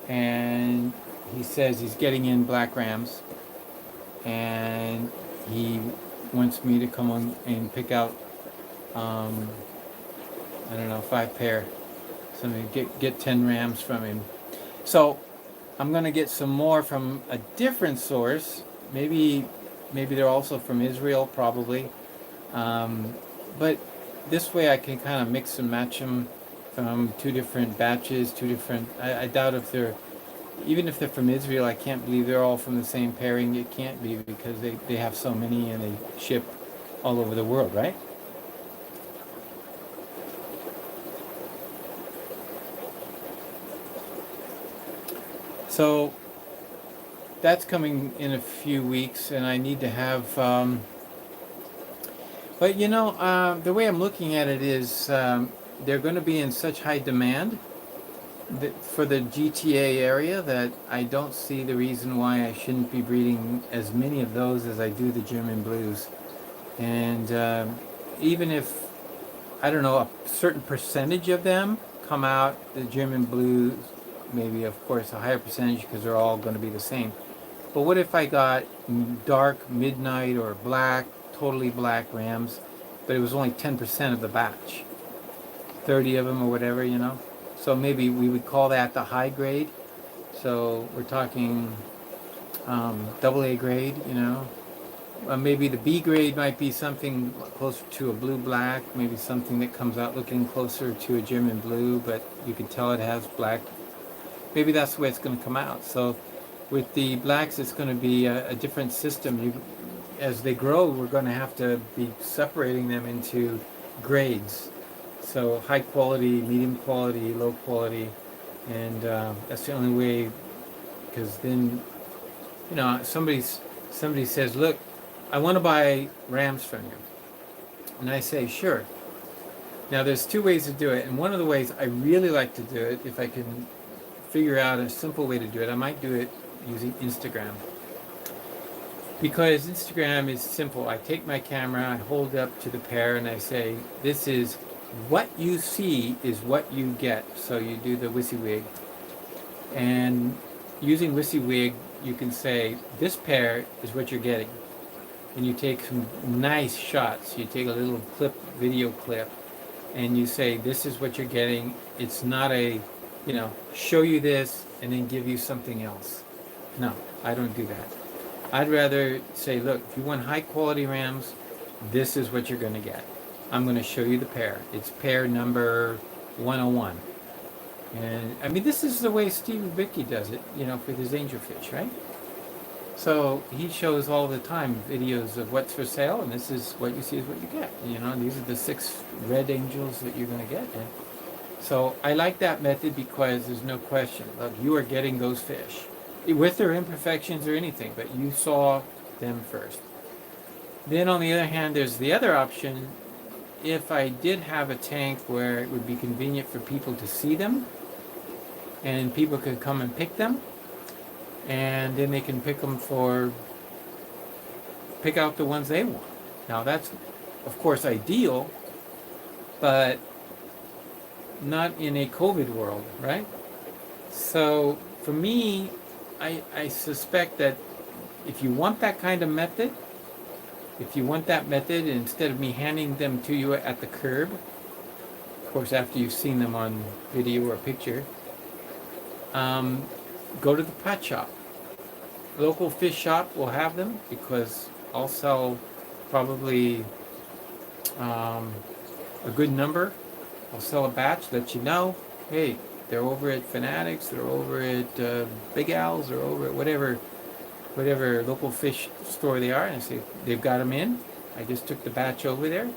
and he says he's getting in black rams, and he wants me to come on and pick out, I don't know, 5 pair. Something, get 10 rams from him. So I'm gonna get some more from a different source. Maybe they're also from Israel, probably. But this way I can kind of mix and match them from 2 different batches, 2 different. I doubt if they're, even if they're from Israel, I can't believe they're all from the same pairing. It can't be, because they have so many and they ship all over the world, right? So that's coming in a few weeks, and I need to have, but you know, the way I'm looking at it is they're going to be in such high demand for the GTA area that I don't see the reason why I shouldn't be breeding as many of those as I do the German blues. And even if, I don't know, a certain percentage of them come out, the German blues, maybe of course a higher percentage, because they're all going to be the same. But what if I got dark, midnight, or black, totally black rams, but it was only 10% of the batch, 30 of them or whatever, you know? So maybe we would call that the high grade. So we're talking AA grade, you know? Maybe the B grade might be something closer to a blue-black, maybe something that comes out looking closer to a German blue, but you can tell it has black. Maybe that's the way it's going to come out. So with the blacks, it's going to be a different system. As they grow, we're going to have to be separating them into grades. So high quality, medium quality, low quality, and that's the only way. Because then, you know, somebody says, "Look, I want to buy rams from you," and I say, "Sure." Now, there's 2 ways to do it, and one of the ways I really like to do it, if I can figure out a simple way to do it, I might do it using Instagram. Because Instagram is simple. I take my camera, I hold it up to the pair, and I say, this is what you see is what you get. So you do the WYSIWYG. And using WYSIWYG, you can say, this pair is what you're getting. and you take some nice shots. You take a little video clip, and you say, this is what you're getting. It's not a, show you this and then give you something else. No, I don't do that. I'd rather say, look, if you want high quality rams, this is what you're going to get. I'm going to show you the pair. It's pair number 101. And I mean, this is the way Steve Rubicki does it, with his angelfish, right? So he shows all the time videos of what's for sale, and this is what you see is what you get. These are the 6 red angels that you're going to get. And so I like that method because there's no question. Look, you are getting those fish with their imperfections or anything, but you saw them first. Then on the other hand, there's the other option. If I did have a tank where it would be convenient for people to see them, and people could come and pick them, and then they can pick out the ones they want. Now that's, of course, ideal, but not in a COVID world, right? So for me, I suspect that if you want that kind of method, instead of me handing them to you at the curb, of course after you've seen them on video or picture, go to the pot shop. Local fish shop will have them, because I'll sell probably a good number. I'll sell a batch, let you know, hey, they're over at Fanatics, they're over at Big Al's, they're over at whatever local fish store they are, and I say, they've got them in. I just took the batch over there.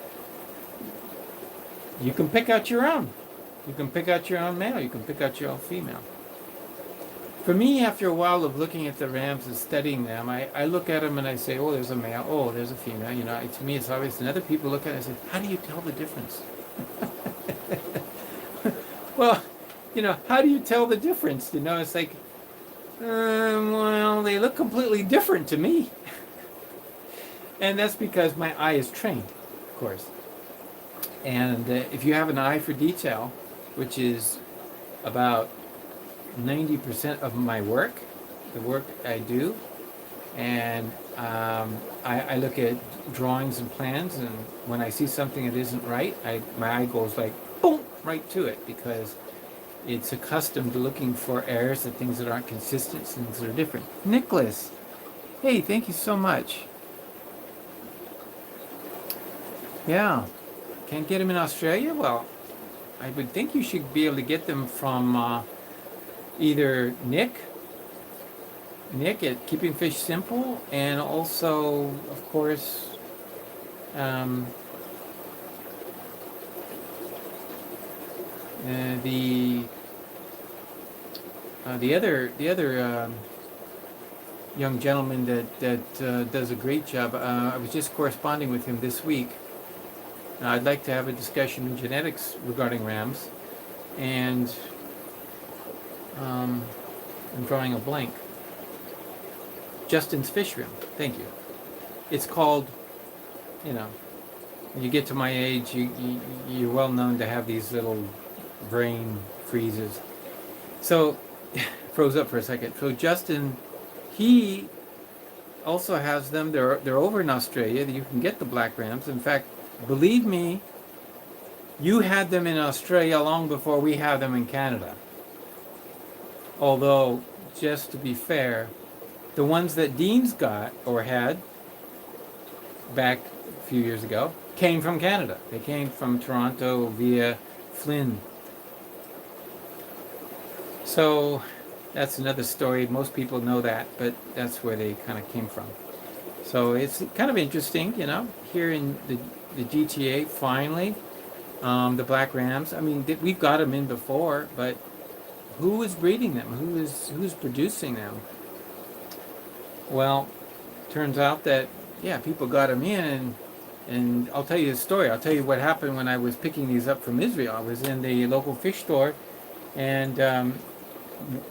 You can pick out your own. You can pick out your own male. You can pick out your own female. For me, after a while of looking at the rams and studying them, I look at them and I say, oh, there's a male, oh, there's a female. To me it's obvious. And other people look at it and say, how do you tell the difference? Well, how do you tell the difference? It's like, well, they look completely different to me. And that's because my eye is trained, of course. And if you have an eye for detail, which is about 90% of my work, the work I do, and I look at drawings and plans, and when I see something that isn't right, my eye goes like, boom, right to it, because it's accustomed to looking for errors and things that aren't consistent, things that are different. Nicholas, hey, thank you so much. Yeah, can't get them in Australia? Well, I would think you should be able to get them from either Nick at Keeping Fish Simple, and also, of course, the other young gentleman that does a great job. I was just corresponding with him this week. I'd like to have a discussion in genetics regarding rams, and I'm drawing a blank. Justin's Fishroom. Thank you. It's called, when you get to my age, you're well known to have these little brain freezes. So, froze up for a second. So Justin, he also has them. They're over in Australia. You can get the black rams. In fact, believe me, you had them in Australia long before we have them in Canada. Although, just to be fair, the ones that Dean's got or had back a few years ago came from Canada. They came from Toronto via Flynn. So that's another story. Most people know that, but that's where they kind of came from. So it's kind of interesting, here in the GTA, finally, the black rams. I mean, we've got them in before, but who is breeding them? Who's producing them? Well, turns out that, people got them in, and I'll tell you the story. I'll tell you what happened when I was picking these up from Israel. I was in the local fish store, and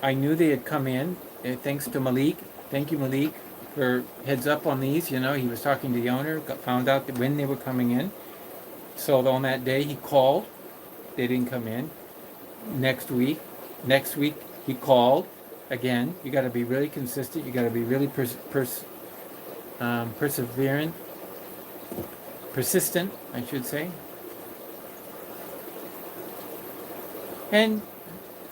I knew they had come in, thanks to Malik. Thank you, Malik, for heads up on these. He was talking to the owner, found out that when they were coming in. So on that day, he called. They didn't come in. Next week, he called again. You got to be really consistent. You got to be really persistent, I should say. And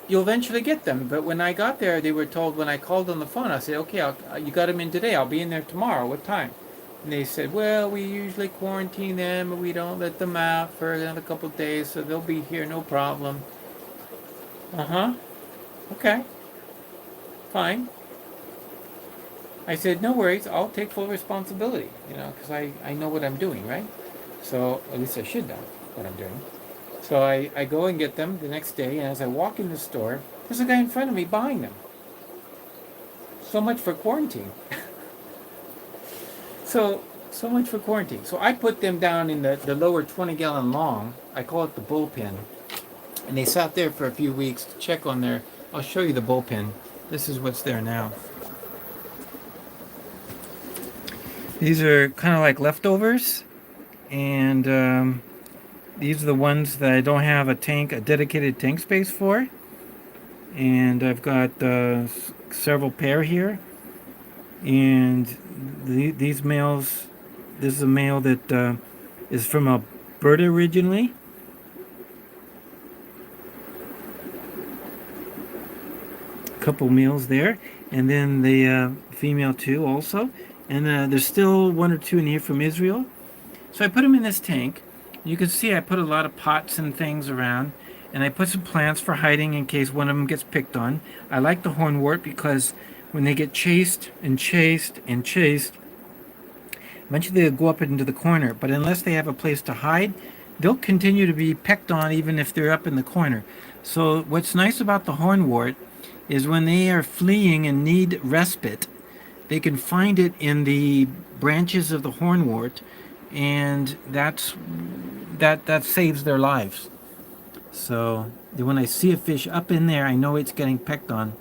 you'll eventually get them. But when I got there, they were told, when I called on the phone, I said, okay, you got them in today. I'll be in there tomorrow. What time? And they said, well, we usually quarantine them and we don't let them out for another couple of days, so they'll be here, no problem. Uh-huh. Okay. Fine. I said, no worries. I'll take full responsibility, because I know what I'm doing, right? So, at least I should know what I'm doing. So I go and get them the next day, and as I walk in the store, there's a guy in front of me buying them. So much for quarantine. So much for quarantine. So I put them down in the lower 20-gallon long. I call it the bullpen. And they sat there for a few weeks to check on their... I'll show you the bullpen. This is what's there now. These are kind of like leftovers. And these are the ones that I don't have a dedicated tank space for. And I've got several pair here. And these males, this is a male that is from Alberta originally. A couple males there. And then the female too also. And there's still one or two in here from Israel. So I put them in this tank. You can see I put a lot of pots and things around. And I put some plants for hiding in case one of them gets picked on. I like the hornwort because when they get chased and chased and chased, eventually they'll go up into the corner. But unless they have a place to hide, they'll continue to be pecked on even if they're up in the corner. So what's nice about the hornwort is when they are fleeing and need respite, they can find it in the branches of the hornwort, and that saves their lives. So when I see a fish up in there, I know it's getting pecked on,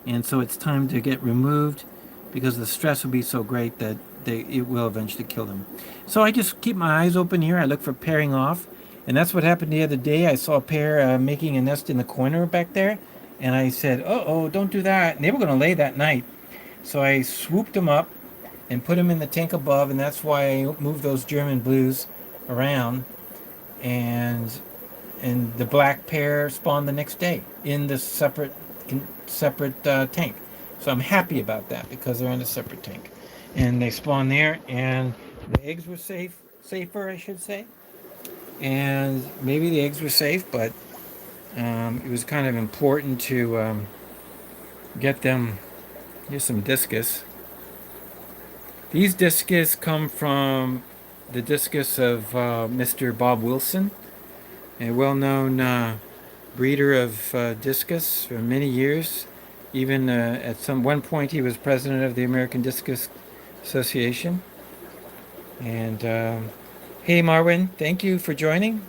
and so it's time to get removed because the stress will be so great that it will eventually kill them. So I just keep my eyes open here. I look for pairing off, and that's what happened the other day. I saw a pair making a nest in the corner back there, and I said, "Oh, don't do that." And they were going to lay that night. So I swooped them up and put them in the tank above, and that's why I moved those German blues around. And the black pair spawned the next day in the separate tank. So I'm happy about that because they're in a separate tank. And they spawned there, and the eggs were safer, I should say. And maybe the eggs were safe, but it was kind of important to get them. Here's some discus. These discus come from the discus of Mr. Bob Wilson, a well-known breeder of discus for many years. Even at one point, he was president of the American Discus Association. And hey, Marwin, thank you for joining.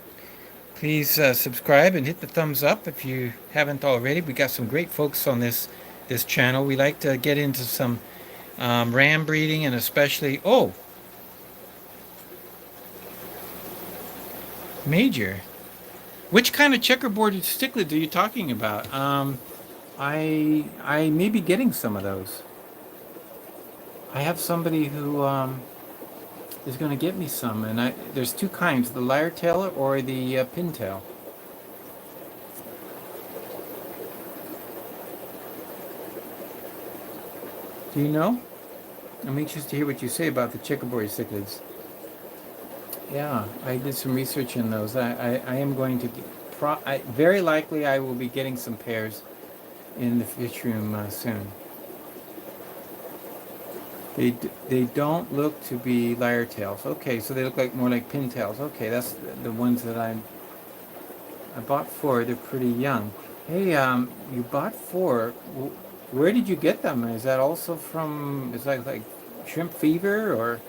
Please subscribe and hit the thumbs up if you haven't already. We got some great folks on this channel. We like to get into some ram breeding, and especially Major. Which kind of checkerboard cichlid are you talking about? I may be getting some of those. I have somebody who is going to get me some, and there's two kinds: the lyre tail or the pintail. Do you know? I'm anxious to hear what you say about the checkerboard cichlids. Yeah, I did some research in those. I am going to very likely I will be getting some pairs in the fish room soon. They don't look to be lyre tails. Okay, so they look more like pintails. Okay, that's the ones that I bought 4. They're pretty young. Hey, you bought 4. Where did you get them? Is that also from? Is that like Shrimp Fever or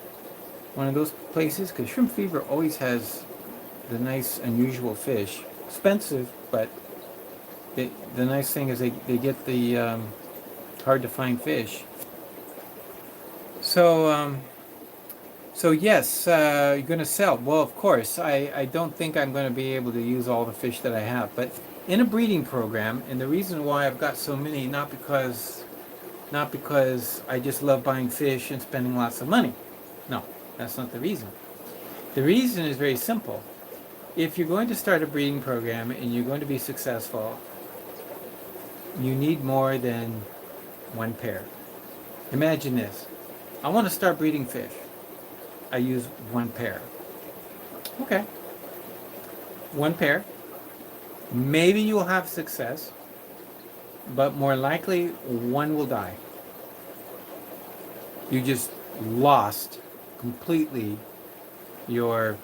one of those places? Because Shrimp Fever always has the nice, unusual fish. Expensive, but the nice thing is they get the hard to find fish. So yes, you're going to sell. Well, of course, I don't think I'm going to be able to use all the fish that I have, but in a breeding program, and the reason why I've got so many, not because not because I just love buying fish and spending lots of money. No, that's not the reason. The reason is very simple. If you're going to start a breeding program and you're going to be successful, you need more than one pair. Imagine this. I want to start breeding fish. I use one pair. Okay. One pair. Maybe you'll have success, but more likely one will die. You just lost completely your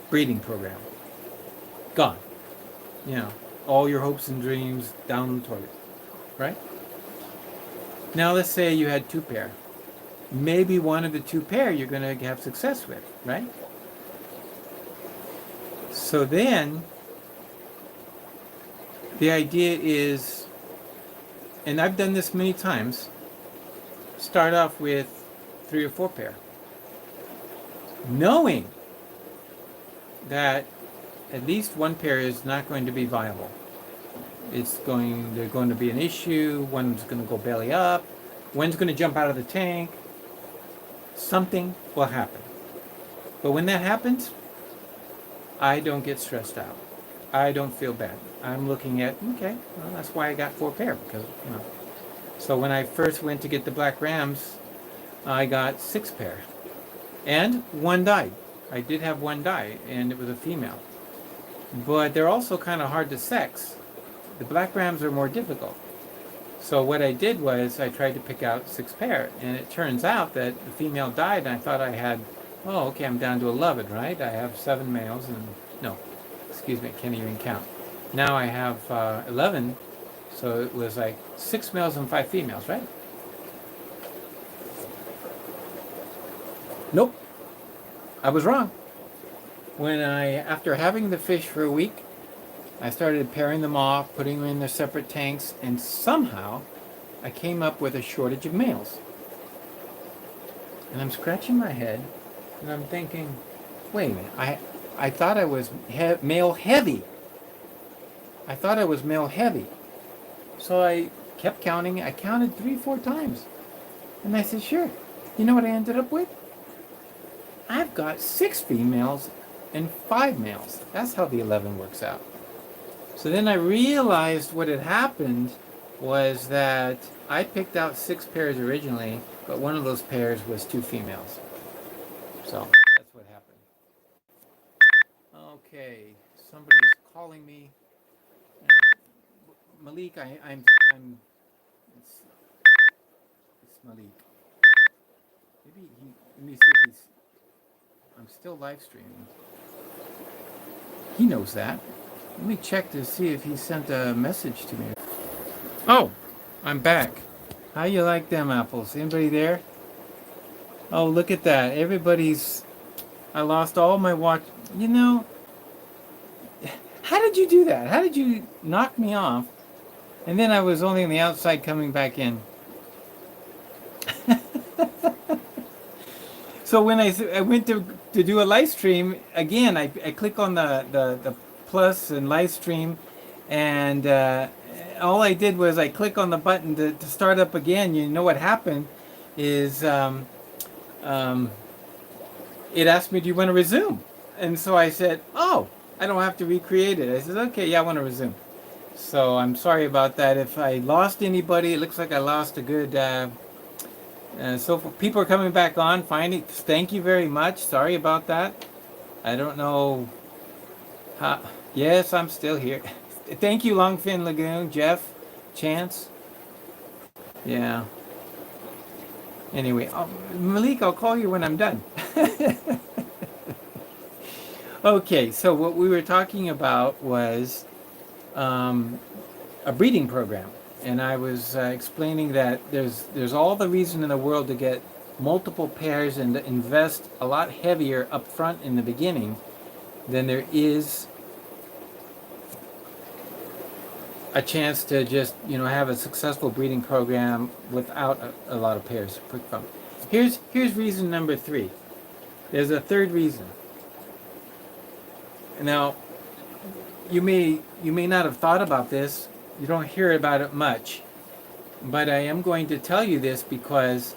breeding program. Gone. You know, all your hopes and dreams down the toilet, right? Now let's say you had two pair. Maybe one of the two pair you're going to have success with, right? So then the idea is, and I've done this many times, start off with 3 or 4 pair, knowing that at least one pair is not going to be viable. There's going to be an issue. One's going to go belly up. One's going to jump out of the tank. Something will happen. But when that happens, I don't get stressed out. I don't feel bad. I'm looking at, okay, well, that's why I got 4 pair, because, you know. So when I first went to get the black rams, I got 6 pair. And one died. I did have one die, and it was a female. But they're also kind of hard to sex. The black rams are more difficult. So what I did was I tried to pick out 6 pair, and it turns out that the female died, and I thought I had, oh, okay, I'm down to 11, right? I have 7 males, and no, excuse me, I can't even count. Now I have 11, so it was like 6 males and 5 females, right? Nope, I was wrong. After having the fish for a week, I started pairing them off, putting them in their separate tanks, and somehow I came up with a shortage of males. And I'm scratching my head, and I'm thinking, wait a minute, I thought I was male heavy. I thought I was male heavy. So I kept counting. I counted 3, 4 times. And I said, sure. You know what I ended up with? I've got 6 females and 5 males. That's how the 11 works out. So then I realized what had happened was that I picked out 6 pairs originally, but one of those pairs was 2 females. So that's what happened. Okay, somebody's calling me. Malik, it's Malik. Maybe let me see if I'm still live streaming. He knows that. Let me check to see if he sent a message to me. Oh, I'm back. How you like them apples? Anybody there? Oh, look at that. I lost all my watch. You know, how did you do that? How did you knock me off? And then I was only on the outside coming back in. So when I went to do a live stream, again, I click on the plus and live stream, and all I did was I click on the button to start up again. You know what happened is it asked me, do you want to resume? And so I said, oh, I don't have to recreate it. I said, okay, yeah, I want to resume. So I'm sorry about that. If I lost anybody, it looks like I lost a good... so people are coming back on, thank you very much. Sorry about that. I don't know how... Yes, I'm still here. Thank you, Longfin Lagoon, Jeff, Chance. Yeah. Anyway, Malik, I'll call you when I'm done. Okay, so what we were talking about was a breeding program. And I was explaining that there's all the reason in the world to get multiple pairs and to invest a lot heavier up front in the beginning than there is a chance to just, you know, have a successful breeding program without a lot of pairs to pick from. Here's reason number 3. There's a third reason. Now, you may not have thought about this. You don't hear about it much. But I am going to tell you this because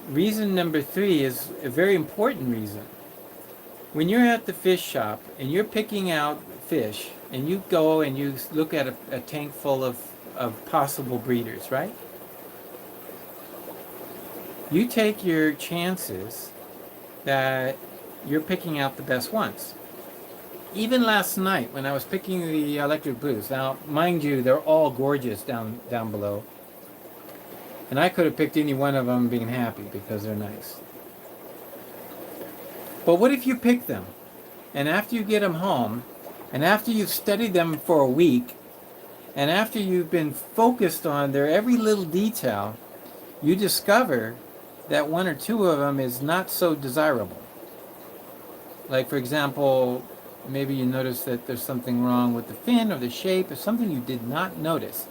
reason number 3 is a very important reason. When you're at the fish shop and you're picking out fish and you go and you look at a tank full of possible breeders, right? You take your chances that you're picking out the best ones. Even last night when I was picking the electric blues, now mind you, they're all gorgeous down below. And I could have picked any one of them being happy because they're nice. But what if you pick them, and after you get them home, and after you've studied them for a week, and after you've been focused on their every little detail, you discover that 1 or 2 of them is not so desirable. Like, for example, maybe you notice that there's something wrong with the fin or the shape or something you did not notice.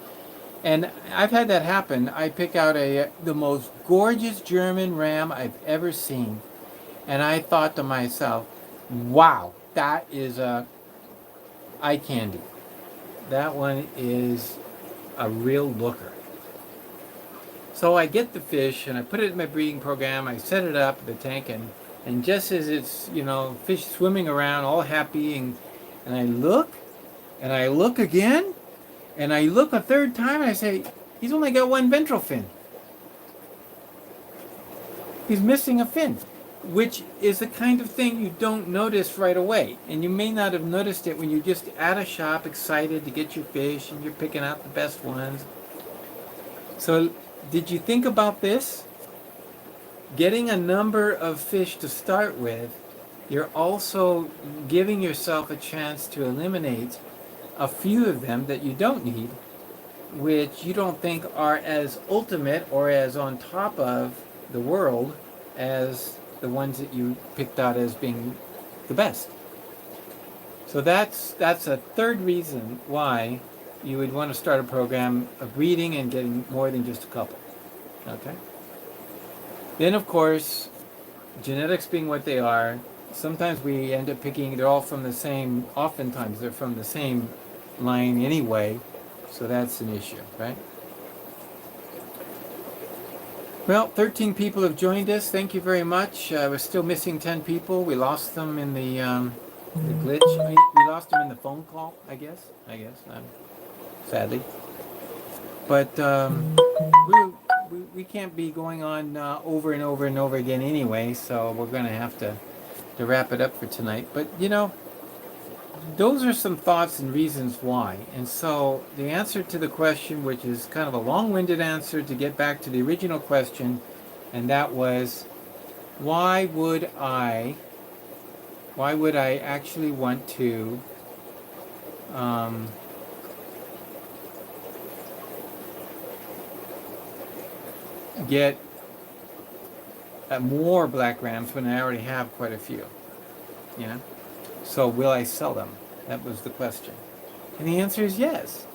And I've had that happen. I pick out the most gorgeous German ram I've ever seen. And I thought to myself, wow, that is a eye candy. That one is a real looker. So I get the fish and I put it in my breeding program. I set it up, the tank, and just as it's, fish swimming around all happy, and I look again, and I look a third time, and I say, he's only got 1 ventral fin. He's missing a fin, which is the kind of thing you don't notice right away. And you may not have noticed it when you're just at a shop excited to get your fish and you're picking out the best ones. So did you think about this? Getting a number of fish to start with, you're also giving yourself a chance to eliminate a few of them that you don't need, which you don't think are as ultimate or as on top of the world as the ones that you picked out as being the best. So that's a third reason why you would want to start a program of breeding and getting more than just a couple. Okay? Then, of course, genetics being what they are, sometimes we end up picking, they're all from the same, oftentimes they're from the same line anyway, so that's an issue, right? Well, 13 people have joined us. Thank you very much. We're still missing 10 people. We lost them in the glitch. I mean, we lost them in the phone call, I guess, sadly. But we can't be going on over and over and over again anyway, so we're going to have to wrap it up for tonight. But, those are some thoughts and reasons why. And so the answer to the question, which is kind of a long-winded answer to get back to the original question, and that was, why would I actually want to get more black rams when I already have quite a few? So will I sell them? That was the question. And the answer is yes.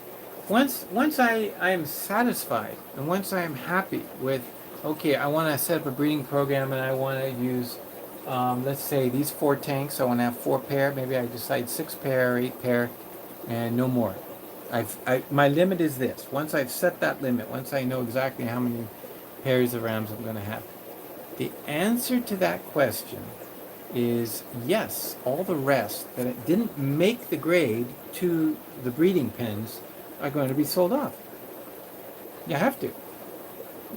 Once I am satisfied, and once I am happy with, okay, I want to set up a breeding program and I want to use, let's say these 4 tanks, I want to have 4 pair, maybe I decide 6 pair or 8 pair, and no more. My limit is this. Once I've set that limit, once I know exactly how many pairs of rams I'm going to have, the answer to that question is yes. All the rest that it didn't make the grade to the breeding pens are going to be sold off. You have to.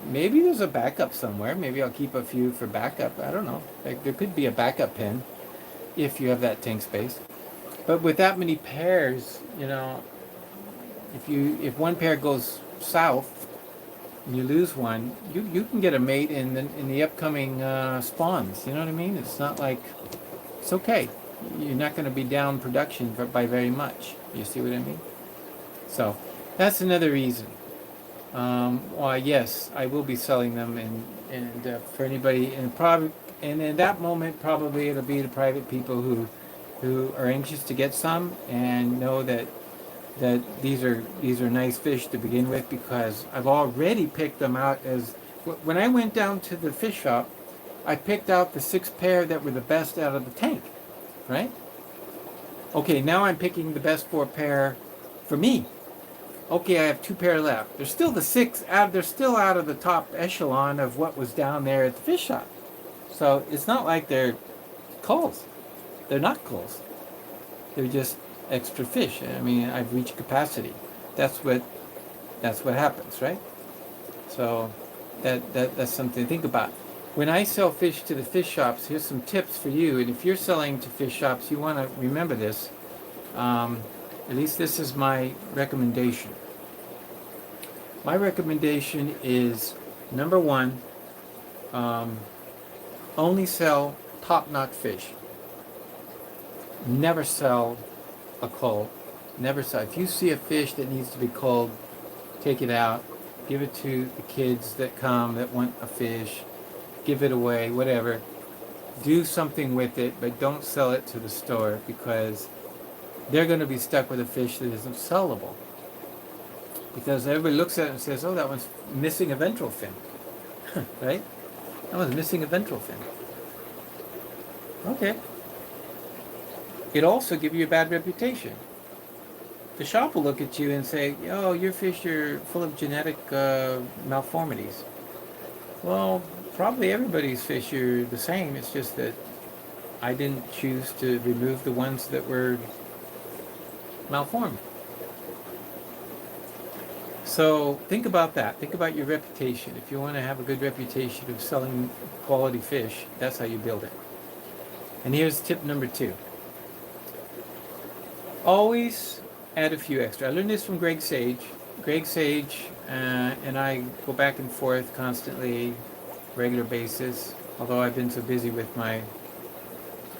Maybe there's a backup somewhere. Maybe I'll keep a few for backup. I don't know. Like, there could be a backup pen if you have that tank space. But with that many pairs, if one pair goes south and you lose one, you can get a mate in the upcoming spawns. You know what I mean? It's not like, it's okay. You're not going to be down production by very much. You see what I mean? So that's another reason. Why, yes, I will be selling them, and for anybody, and in that moment, probably it'll be the private people who are anxious to get some and know that these are nice fish to begin with, because I've already picked them out as, when I went down to the fish shop, I picked out the 6 pair that were the best out of the tank, right? Okay, now I'm picking the best 4 pair for me. Okay, I have 2 pair left. They're still the 6 out. They're still out of the top echelon of what was down there at the fish shop. So it's not like they're culls. They're not culls. They're just extra fish. I mean, I've reached capacity. That's what happens, right? So that's something to think about. When I sell fish to the fish shops, here's some tips for you. And if you're selling to fish shops, you want to remember this. At least this is my recommendation. My recommendation is, number one, only sell top-notch fish. Never sell a cull. Never sell. If you see a fish that needs to be culled, take it out. Give it to the kids that come that want a fish. Give it away, whatever. Do something with it, but don't sell it to the store, because they're going to be stuck with a fish that isn't sellable. Because everybody looks at it and says, oh, that one's missing a ventral fin. Right? That one's missing a ventral fin. Okay. It also gives you a bad reputation. The shop will look at you and say, oh, your fish are full of genetic malformities. Well, probably everybody's fish are the same. It's just that I didn't choose to remove the ones that were malformed. So think about that. Think about your reputation. If you want to have a good reputation of selling quality fish, that's how you build it. And here's tip number 2. Always add a few extra. I learned this from Greg Sage. Greg Sage and I go back and forth constantly, regular basis, although I've been so busy with my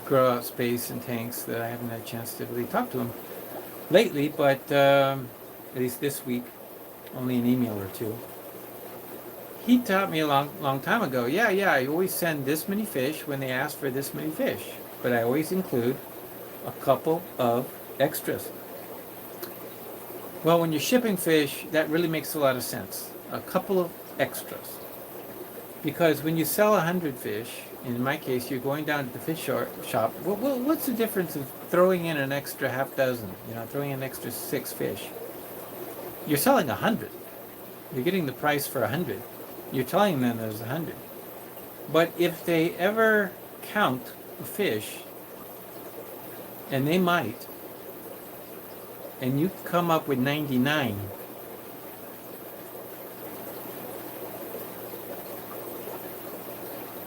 grow out space and tanks that I haven't had a chance to really talk to him lately, but at least this week, only an email or 2. He taught me a long time ago, yeah, I always send this many fish when they ask for this many fish, but I always include a couple of extras. Well, when you're shipping fish, that really makes a lot of sense. A couple of extras. Because when you sell 100 fish, in my case, you're going down to the fish shop. Well, what's the difference of throwing in an extra half dozen? Throwing in an extra 6 fish. You're selling 100. You're getting the price for 100. You're telling them there's 100. But if they ever count a fish, and they might, and you come up with 99,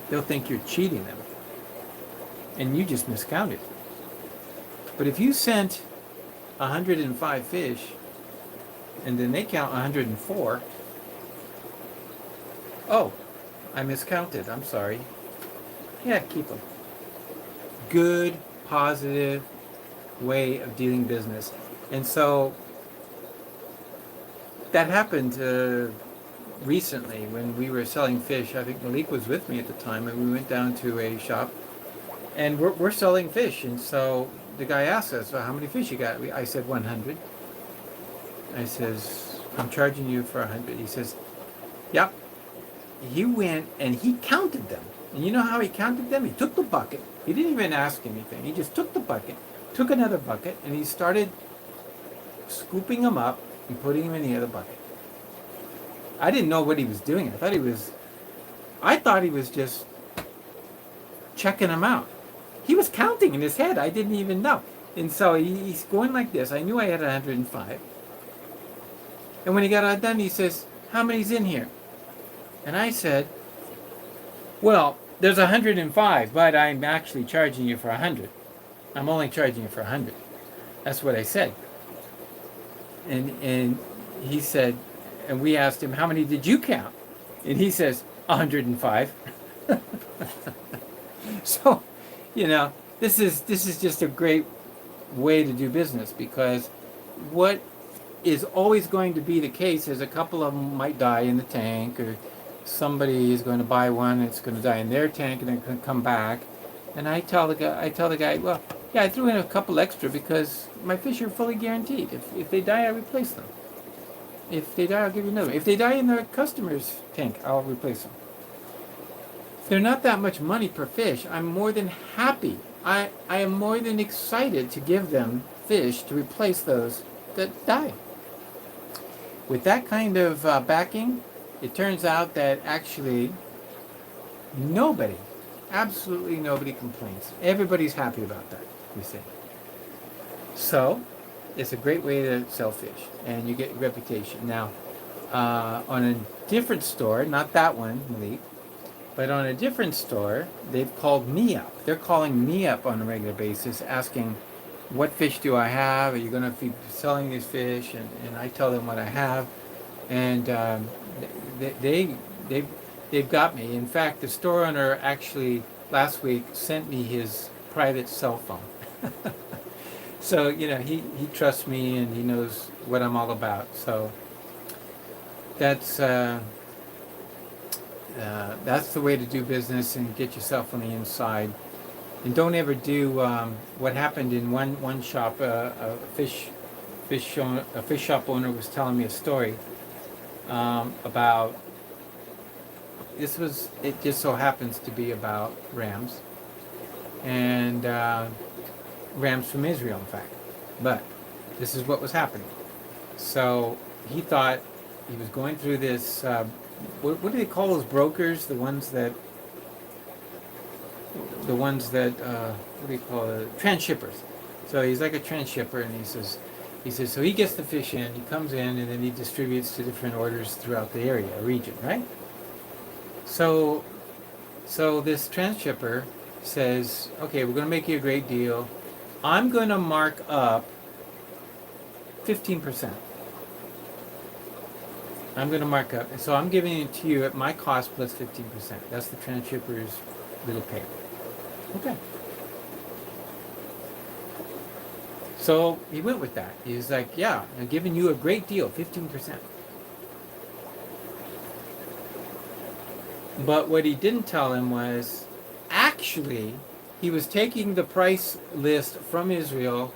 they'll think you're cheating them, and you just miscounted. But if you sent 105 fish, and then they count 104, oh, I miscounted, I'm sorry. Yeah, keep them. Good, positive way of dealing business. And so that happened recently when we were selling fish. I think Malik was with me at the time, and we went down to a shop, and we're selling fish. And so the guy asked us, well, how many fish you got? I said 100. I says, I'm charging you for 100. He says, yep. He went and he counted them. And you know how he counted them? He took the bucket. He didn't even ask anything. He just took the bucket, took another bucket, and he started scooping them up and putting them in the other bucket. I didn't know what he was doing. I thought he was just checking them out. He was counting in his head. I didn't even know. And so he's going like this. I knew I had 105. And when he got all done, he says, how many's in here? And I said, well, there's 105, but I'm actually charging you for 100. I'm only charging you for 100. That's what I said. And he said, and we asked him, how many did you count? And he says, 105. So, this is just a great way to do business, because what is always going to be the case is a couple of them might die in the tank, or somebody is going to buy one and it's going to die in their tank and they're going to come back. And I tell the guy, well, yeah, I threw in a couple extra because my fish are fully guaranteed. If they die, I replace them. If they die, I'll give you another. If they die in the customer's tank, I'll replace them. They're not that much money per fish. I'm more than happy. I am more than excited to give them fish to replace those that die. with that kind of backing, it turns out that actually nobody, absolutely nobody complains. Everybody's happy about that, you see. So, it's a great way to sell fish, and you get reputation. Now, on a different store, not that one, Malik, but on a different store, they've called me up. They're calling me up on a regular basis, asking, what fish do I have? Are you going to be selling these fish? And I tell them what I have, and they've got me. In fact, the store owner actually last week sent me his private cell phone. So, he trusts me and he knows what I'm all about. So that's the way to do business and get yourself on the inside. And don't ever do what happened in one shop. A fish shop owner was telling me a story about this. It just so happens to be about rams, and rams from Israel, in fact. But this is what was happening. So he thought he was going through this. What do they call those brokers? The ones that what do you call it? Transshippers. So he's like a transshipper, and he says, so he gets the fish in, he comes in, and then he distributes to different orders throughout the area, region, right? So this transshipper says, okay, we're going to make you a great deal. I'm going to mark up 15%. I'm going to mark up. So I'm giving it to you at my cost plus 15%. That's the transshipper's little pay. Okay. So he went with that. He was like, yeah, I'm giving you a great deal, 15%. But what he didn't tell him was, actually, he was taking the price list from Israel,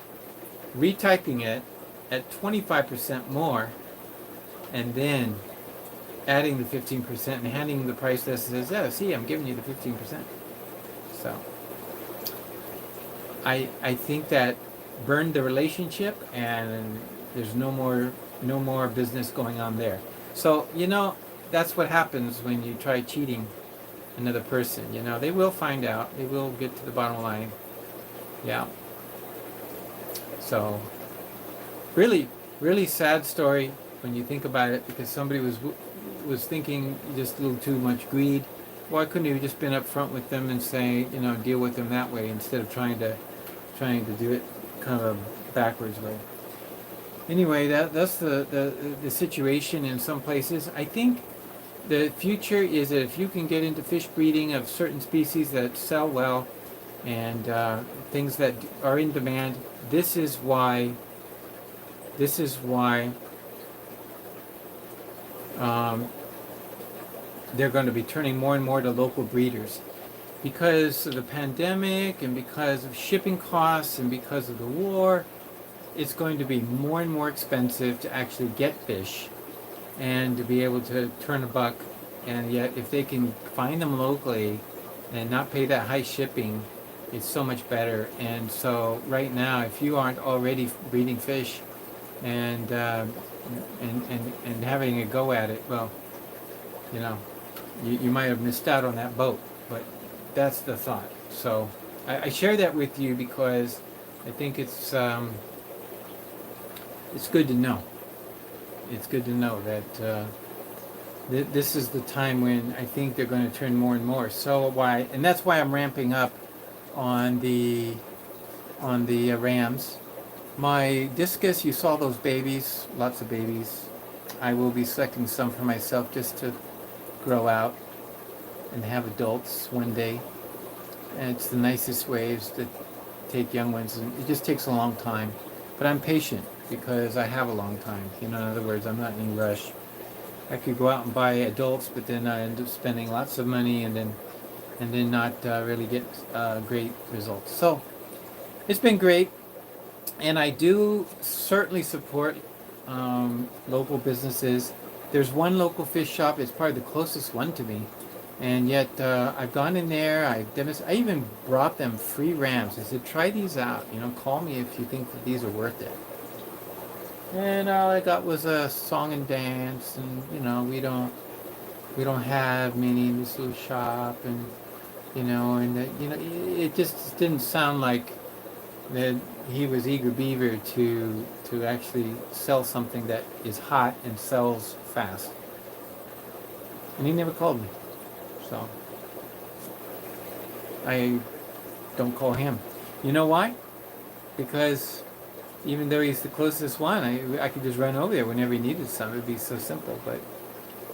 retyping it at 25% more, and then adding the 15% and handing him the price list and says, yeah, see, I'm giving you the 15%. So I think that burned the relationship, and there's no more business going on there. So, that's what happens when you try cheating another person. They will find out. They will get to the bottom line. Yeah. So, really, really sad story when you think about it, because somebody was thinking just a little too much greed. Why couldn't you have just been up front with them and say, deal with them that way instead of trying to do it kind of a backwards way? Anyway, that's the situation in some places. I think the future is that if you can get into fish breeding of certain species that sell well and things that are in demand, this is why they're going to be turning more and more to local breeders. Because of the pandemic and because of shipping costs and because of the war, it's going to be more and more expensive to actually get fish and to be able to turn a buck. And yet, if they can find them locally and not pay that high shipping, it's so much better. And so right now, if you aren't already breeding fish and having a go at it, well, you might have missed out on that boat. But that's the thought. So I share that with you because I think it's good to know. It's good to know that this is the time when I think they're going to turn more and more. And that's why I'm ramping up on the rams. My discus, you saw those babies, lots of babies. I will be selecting some for myself just to grow out and have adults one day. And it's the nicest ways to take young ones, and it just takes a long time. But I'm patient because I have a long time. In other words, I'm not in any rush. I could go out and buy adults, but then I end up spending lots of money and then not really get great results. So it's been great, and I do certainly support local businesses. There's one local fish shop. It's probably the closest one to me. And yet, I've gone in there, I even brought them free rams. I said, try these out. Call me if you think that these are worth it. And all I got was a song and dance, and we don't have many in this little shop, and it just didn't sound like that he was eager beaver to actually sell something that is hot and sells fast. And he never called me, so I don't call him. You know why? Because even though he's the closest one, I could just run over there whenever he needed some. It'd be so simple. But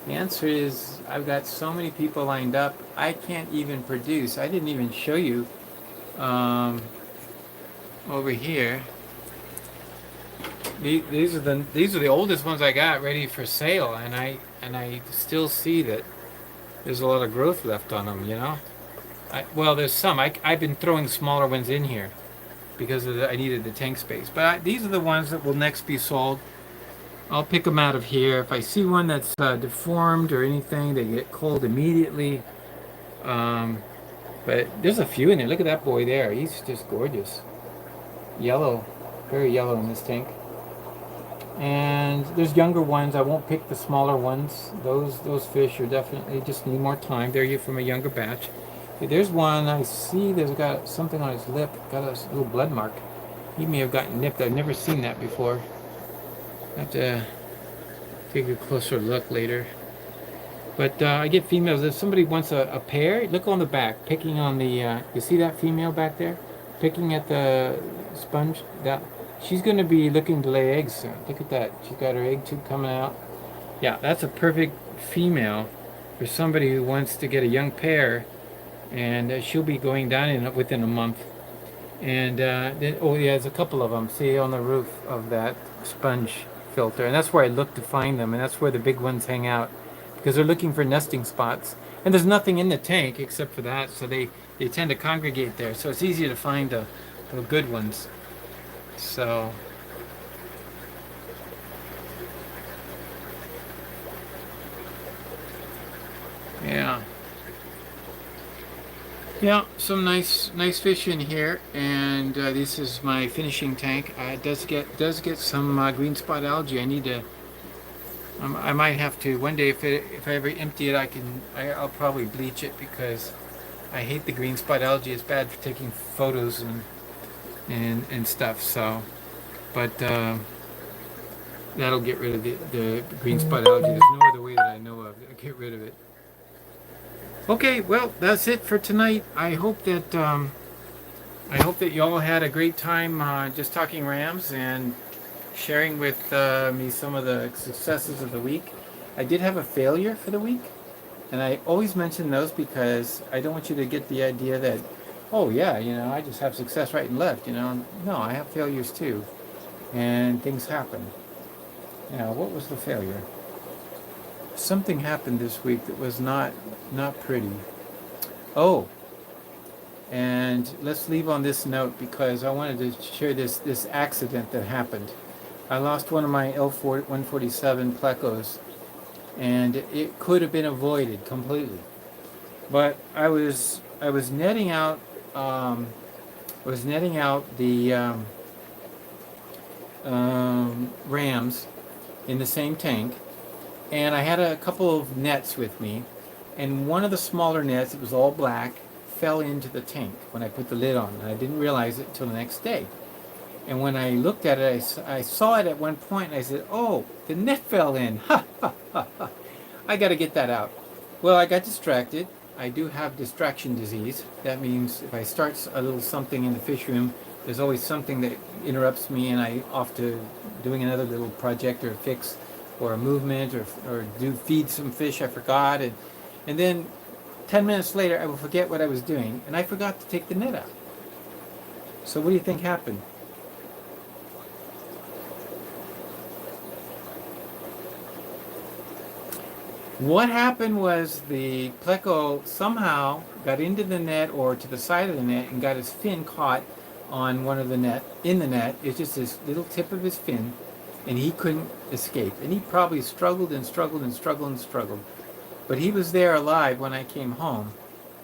the answer is I've got so many people lined up, I can't even produce. I didn't even show you over here. These are the oldest ones I got ready for sale, and I still see that there's a lot of growth left on them. Well, there's some. I've been throwing smaller ones in here because I needed the tank space. But these are the ones that will next be sold. I'll pick them out of here. If I see one that's deformed or anything, they get cold immediately. But there's a few in there. Look at that boy there. He's just gorgeous. Yellow. Very yellow in this tank. And there's younger ones. I won't pick the smaller ones. Those fish are definitely just need more time. They're from a younger batch. There's one I see there's got something on his lip, got a little blood mark. He may have gotten nipped. I've never seen that before. I have to take a closer look later. But I get females. If somebody wants a pair, look on the back, picking on the, you see that female back there? Picking at the sponge? She's going to be looking to lay eggs soon. Look at that. She's got her egg tube coming out. Yeah, that's a perfect female for somebody who wants to get a young pair. And she'll be going down within a month. And oh yeah, there's a couple of them. See on the roof of that sponge filter, and that's where I look to find them, and that's where the big ones hang out because they're looking for nesting spots. And there's nothing in the tank except for that, so they tend to congregate there. So it's easier to find the good ones. So. Yeah. Yeah, some nice fish in here, and this is my finishing tank. It does get some green spot algae. I need to. I might have to one day if I ever empty it. I'll probably bleach it because I hate the green spot algae. It's bad for taking photos and stuff. So, but that'll get rid of the green spot algae. There's no other way that I know of to get rid of it. Okay, well, that's it for tonight. I hope that you all had a great time just talking rams and sharing with me some of the successes of the week. I did have a failure for the week, and I always mention those because I don't want you to get the idea that, oh yeah, I just have success right and left. No, I have failures too, and things happen. What was the failure? Something happened this week that was not pretty. Oh, and let's leave on this note because I wanted to share this accident that happened. I lost one of my L147 plecos, and it could have been avoided completely. But I was netting out the rams in the same tank. And I had a couple of nets with me, and one of the smaller nets, it was all black, fell into the tank when I put the lid on, and I didn't realize it until the next day. And when I looked at it, I saw it at one point, and I said, oh, the net fell in. Ha, ha, ha, ha. I got to get that out. Well, I got distracted. I do have distraction disease. That means if I start a little something in the fish room, there's always something that interrupts me, and I off to doing another little project or fix or a movement or feed some fish I forgot, and then 10 minutes later I will forget what I was doing, and I forgot to take the net out. So what do you think happened? What happened was the pleco somehow got into the net or to the side of the net and got his fin caught on one of the net, in the net. It's just this little tip of his fin, and he couldn't escape. And he probably struggled and struggled and struggled and struggled. But he was there alive when I came home.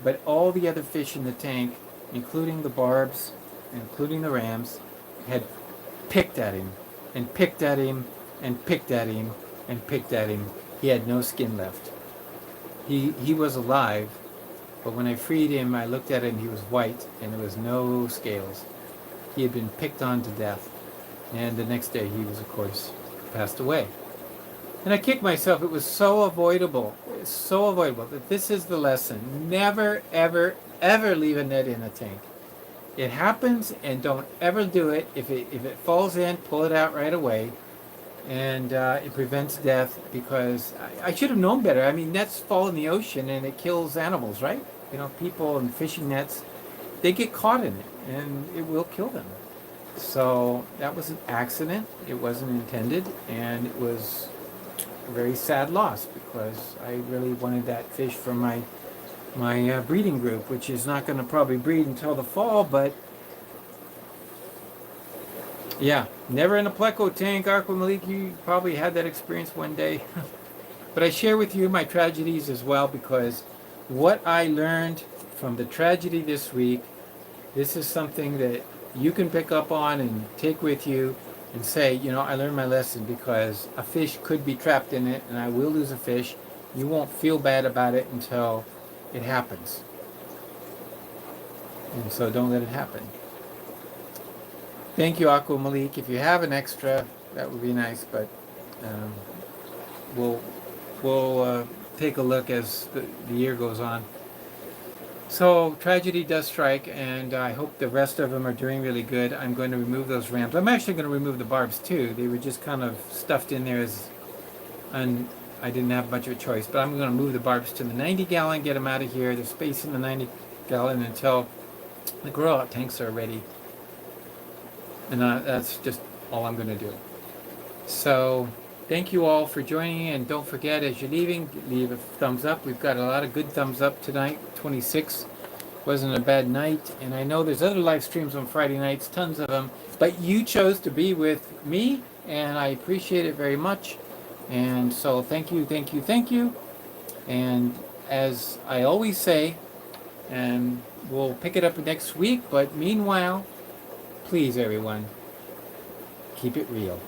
But all the other fish in the tank, including the barbs, including the rams, had picked at him. and picked at him and picked at him and picked at him. He had no skin left. He was alive, but when I freed him, I looked at him, he was white, and there was no scales. He had been picked on to death, and the next day he was, of course, passed away. And I kicked myself. It was so avoidable. It's so avoidable. That this is the lesson. Never, ever, ever leave a net in a tank. It happens, and don't ever do it. If it falls in, pull it out right away. And it prevents death, because I should have known better. I mean, nets fall in the ocean and it kills animals, right? You know, people and fishing nets, they get caught in it and it will kill them. So that was an accident. It wasn't intended, and it was a very sad loss, because I really wanted that fish for my breeding group, which is not going to probably breed until the fall. But yeah, never in a pleco tank. Aqua Malik, you probably had that experience one day. But I share with you my tragedies as well, because what I learned from the tragedy this week, this is something that you can pick up on and take with you and say, you know, I learned my lesson, because a fish could be trapped in it and I will lose a fish. You won't feel bad about it until it happens. And so don't let it happen. Thank you, Aqua Malik. If you have an extra, that would be nice, but we'll take a look as the year goes on. So tragedy does strike, and I hope the rest of them are doing really good. I'm going to remove those rams. I'm actually going to remove the barbs too. They were just kind of stuffed in there, and I didn't have much of a choice. But I'm going to move the barbs to the 90-gallon, get them out of here. There's space in the 90-gallon until the grow-out tanks are ready. And that's just all I'm going to do. So thank you all for joining, and don't forget, as you're leaving, leave a thumbs up. We've got a lot of good thumbs up tonight. 26 wasn't a bad night, and I know there's other live streams on Friday nights, tons of them, but you chose to be with me, and I appreciate it very much. And so thank you, thank you, thank you. And as I always say, and we'll pick it up next week, but meanwhile, please everyone, keep it real.